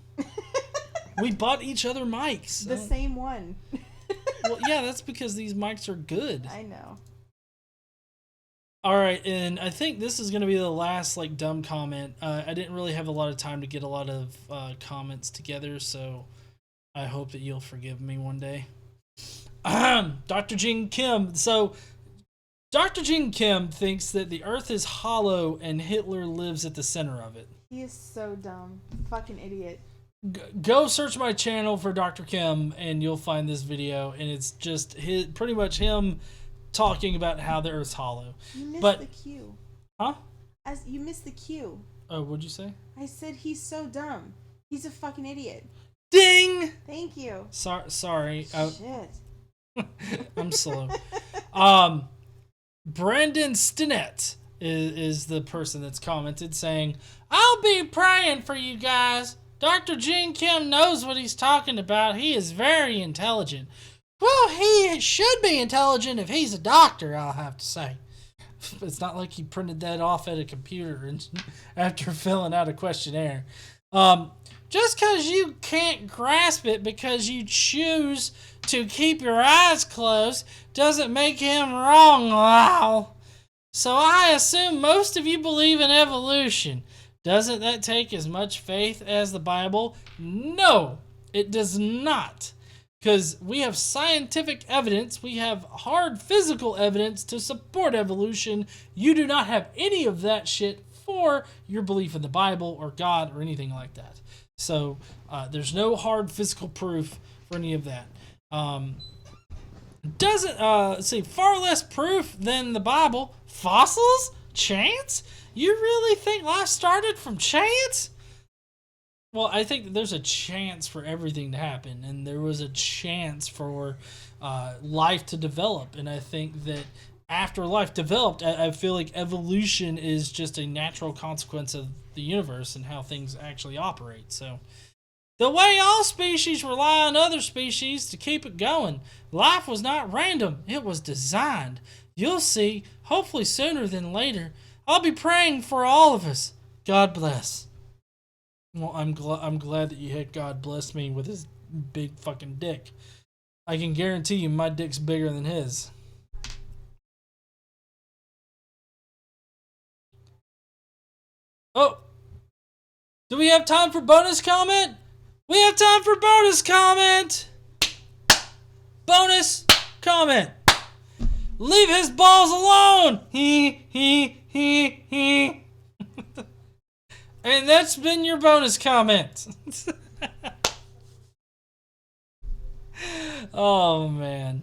We bought each other mics. The same one. Well, yeah, that's because these mics are good. I know. All right, and I think this is going to be the last like dumb comment. I didn't really have a lot of time to get a lot of comments together, so I hope that you'll forgive me one day. Dr. Jing Kim. So, Dr. Jing Kim thinks that the Earth is hollow and Hitler lives at the center of it. He is so dumb. Fucking idiot. Go search my channel for Dr. Kim, and you'll find this video, and it's just pretty much him talking about how the Earth's hollow. You missed the cue. Huh? You missed the cue. Oh, what'd you say? I said he's so dumb. He's a fucking idiot. Ding! Thank you. Sorry. Shit. I'm slow. Brandon Stinnett is the person that's commented saying, I'll be praying for you guys. Dr. Jin Kim knows what he's talking about. He is very intelligent. Well, he should be intelligent if he's a doctor, I'll have to say. It's not like he printed that off at a computer and after filling out a questionnaire. Just because you can't grasp it because you choose to keep your eyes closed doesn't make him wrong. Wow. So I assume most of you believe in evolution. Doesn't that take as much faith as the Bible? No, it does not. Because we have scientific evidence, we have hard physical evidence to support evolution. You do not have any of that shit for your belief in the Bible or God or anything like that. So there's no hard physical proof for any of that. Let's see, far less proof than the Bible. Fossils? Chance? You really think life started from chance? Well, I think that there's a chance for everything to happen, and there was a chance for life to develop, and I think that after life developed, I feel like evolution is just a natural consequence of the universe and how things actually operate. So, the way all species rely on other species to keep it going, life was not random, it was designed. You'll see, hopefully sooner than later. I'll be praying for all of us. God bless. Well, I'm glad that you hit God bless me with his big fucking dick. I can guarantee you my dick's bigger than his. Oh! Do we have time for bonus comment? We have time for bonus comment! Bonus comment! Leave his balls alone! He. And that's been your bonus comment. Oh, man.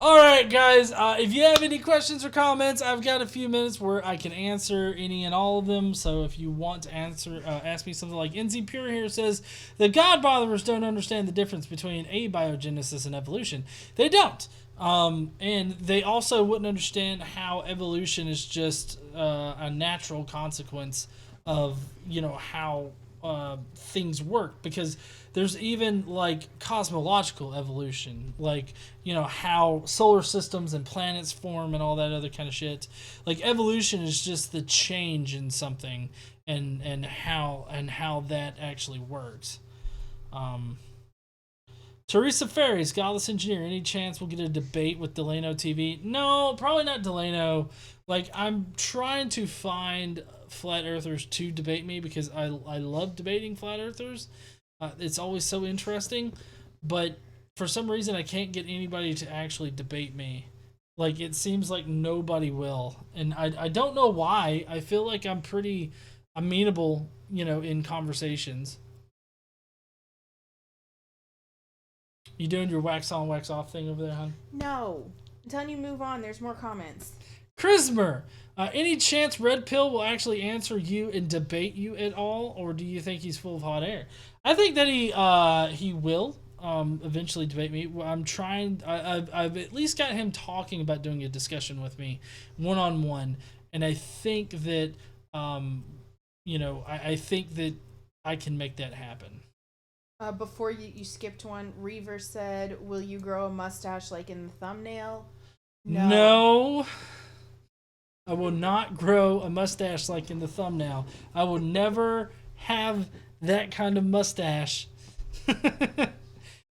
Alright, guys. If you have any questions or comments, I've got a few minutes where I can answer any and all of them. So if you want to ask me something like NZ Pure here says, the God Botherers don't understand the difference between abiogenesis and evolution. They don't. And they also wouldn't understand how evolution is just a natural consequence of, how things work, because there's even like cosmological evolution, like how solar systems and planets form and all that other kind of shit. Like evolution is just the change in something and how that actually works. Teresa Ferries, Godless Engineer, any chance we'll get a debate with Delano TV? No, probably not Delano. Like, I'm trying to find flat earthers to debate me because I love debating flat earthers. It's always so interesting, but for some reason I can't get anybody to actually debate me. Like, it seems like nobody will, and I don't know why. I feel like I'm pretty amenable, in conversations. You doing your wax on, wax off thing over there, hon? No. I'm telling you, move on. There's more comments. Chrismer, any chance Red Pill will actually answer you and debate you at all, or do you think he's full of hot air? I think that he will eventually debate me. I'm trying. I've at least got him talking about doing a discussion with me, one-on-one, and I think that I think that I can make that happen. Before you skipped one, Reaver said, will you grow a mustache like in the thumbnail? No. I will not grow a mustache like in the thumbnail. I will never have that kind of mustache.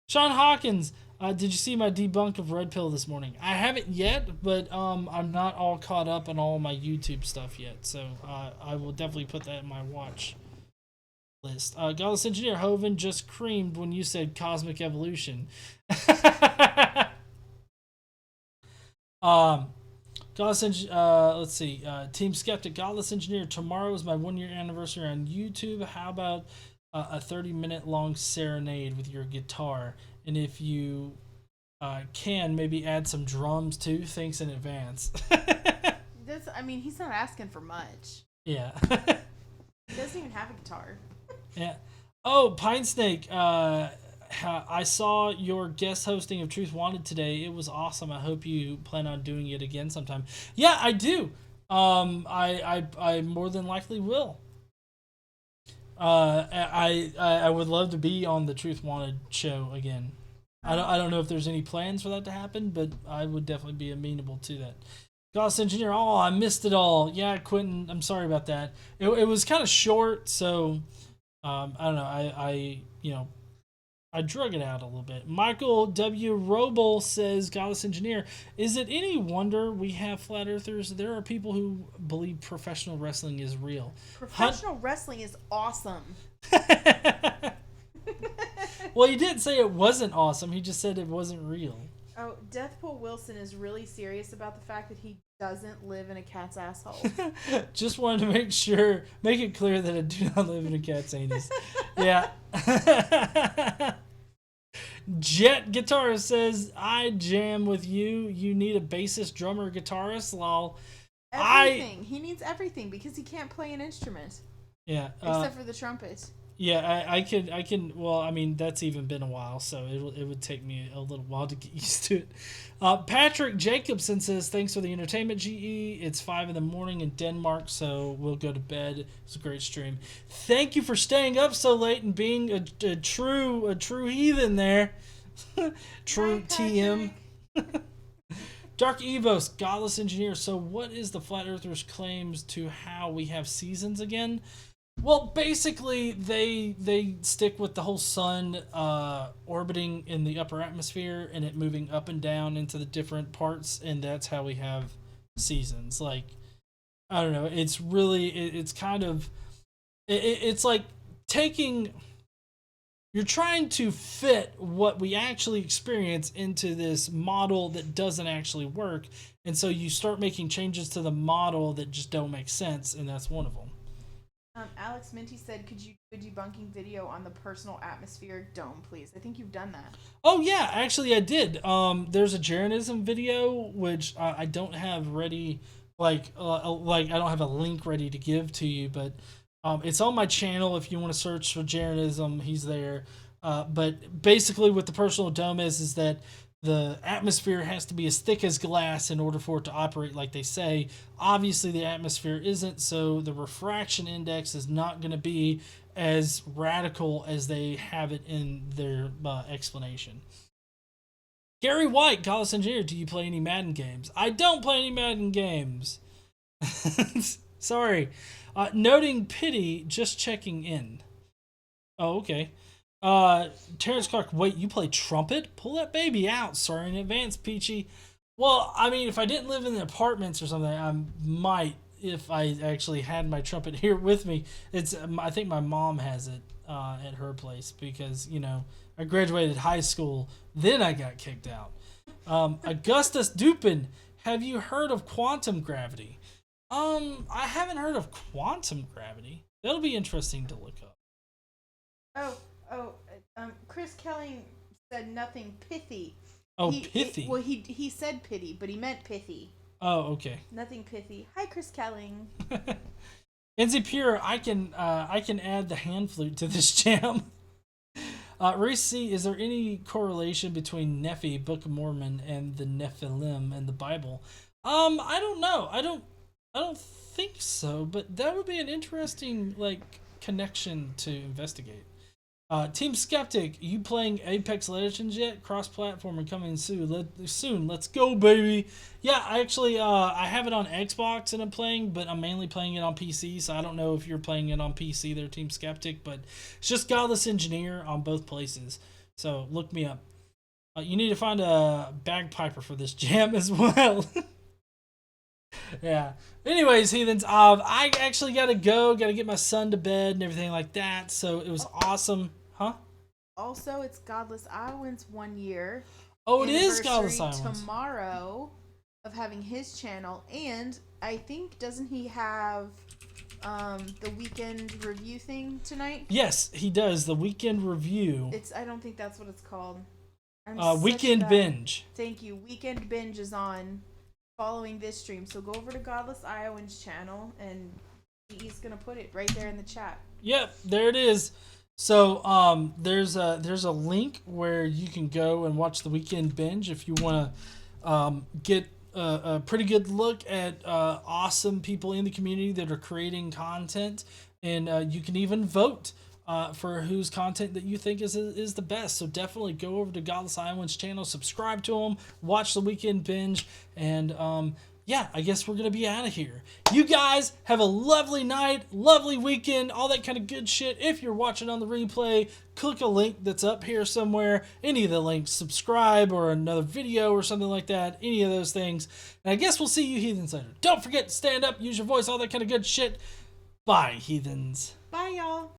Sean Hawkins, did you see my debunk of Red Pill this morning? I haven't yet, but I'm not all caught up on all my YouTube stuff yet. So I will definitely put that in my watch list. Godless Engineer Hoven just creamed when you said cosmic evolution. Godless let's see. Team Skeptic, Godless Engineer. Tomorrow is my 1-year anniversary on YouTube. How about a 30-minute long serenade with your guitar? And if you can, maybe add some drums too. Thanks in advance. He's not asking for much. Yeah. He doesn't even have a guitar. Yeah. Oh, Pine Snake. I saw your guest hosting of Truth Wanted today. It was awesome. I hope you plan on doing it again sometime. Yeah, I do. I more than likely will. I would love to be on the Truth Wanted show again. I don't know if there's any plans for that to happen, but I would definitely be amenable to that. Godless Engineer, oh, I missed it all. Yeah, Quentin, I'm sorry about that. It was kind of short, so I don't know. I drug it out a little bit. Michael W. Roble says, Godless Engineer, is it any wonder we have flat earthers? There are people who believe professional wrestling is real. Professional wrestling is awesome. Well, he didn't say it wasn't awesome. He just said it wasn't real. Oh, Deathpool Wilson is really serious about the fact that he doesn't live in a cat's asshole. Just wanted to make it clear that I do not live in a cat's anus. Yeah. Jet Guitarist says, I jam with you. You need a bassist, drummer, guitarist. Lol. Everything. He needs everything because he can't play an instrument. Yeah. Except for the trumpet. Yeah, I can. Well, I mean, that's even been a while, so it would take me a little while to get used to it. Patrick Jacobson says, thanks for the entertainment, GE. It's 5 a.m. in Denmark, so we'll go to bed. It's a great stream. Thank you for staying up so late and being a true heathen there. True TM. Dark Evos, Godless Engineer. So what is the Flat Earthers' claims to how we have seasons again? Well, basically, they stick with the whole sun orbiting in the upper atmosphere and it moving up and down into the different parts, and that's how we have seasons. Like, I don't know. It's really it's kind of it's like taking. You're trying to fit what we actually experience into this model that doesn't actually work, and so you start making changes to the model that just don't make sense, and that's one of them. Alex Minty said, could you do a debunking video on the personal atmospheric dome, please? I think you've done that. Oh, yeah, actually I did. There's a Jeranism video, which I don't have ready, like I don't have a link ready to give to you, but it's on my channel if you want to search for Jeranism, he's there. But basically what the personal dome is that the atmosphere has to be as thick as glass in order for it to operate like they say. Obviously, the atmosphere isn't, so the refraction index is not going to be as radical as they have it in their explanation. Gary White, Godless Engineer, do you play any Madden games? I don't play any Madden games. Sorry. Noting pity, just checking in. Oh, okay. Terrence Clark, wait, you play trumpet? Pull that baby out. Sorry in advance, Peachy. Well, I mean, if I didn't live in the apartments or something, I might, if I actually had my trumpet here with me. I think my mom has it at her place because, you know, I graduated high school, then I got kicked out. Augustus Dupin, have you heard of quantum gravity? I haven't heard of quantum gravity. That'll be interesting to look up. Chris Kelly said nothing pithy. Oh, pithy. He said pity, but he meant pithy. Oh, okay. Nothing pithy. Hi, Chris Kelling. NZ Pure, I can add the hand flute to this jam. Reese C, is there any correlation between Nephi, Book of Mormon, and the Nephilim in the Bible? I don't know. I don't think so, but that would be an interesting connection to investigate. Team Skeptic, you playing Apex Legends yet? Cross-platform and coming soon. Let's go, baby. Yeah, actually, I have it on Xbox and I'm playing, but I'm mainly playing it on PC, so I don't know if you're playing it on PC there, Team Skeptic, but it's just Godless Engineer on both places, so look me up. You need to find a bagpiper for this jam as well. Yeah. Anyways, heathens, I actually gotta get my son to bed and everything like that, so it was awesome. Huh? Also, it's Godless Iowans 1 year. Oh, it is Godless Iowans. Tomorrow of having his channel, and I think, doesn't he have the weekend review thing tonight? Yes, he does, the weekend review. I don't think that's what it's called. Weekend binge. Thank you. Weekend binge is on following this stream, so go over to Godless Iowans channel and he's gonna put it right there in the chat. Yep, there it is. So there's a link where you can go and watch the weekend binge if you want to get a pretty good look at awesome people in the community that are creating content, and you can even vote for whose content that you think is the best. So definitely go over to Godless Iowans channel, subscribe to him, watch the weekend binge, and yeah, I guess we're gonna be out of here. You guys have a lovely night, lovely weekend, all that kind of good shit. If you're watching on the replay, click a link that's up here somewhere. Any of the links, subscribe or another video or something like that. Any of those things. And I guess we'll see you heathens later. Don't forget to stand up, use your voice, all that kind of good shit. Bye, heathens. Bye, y'all.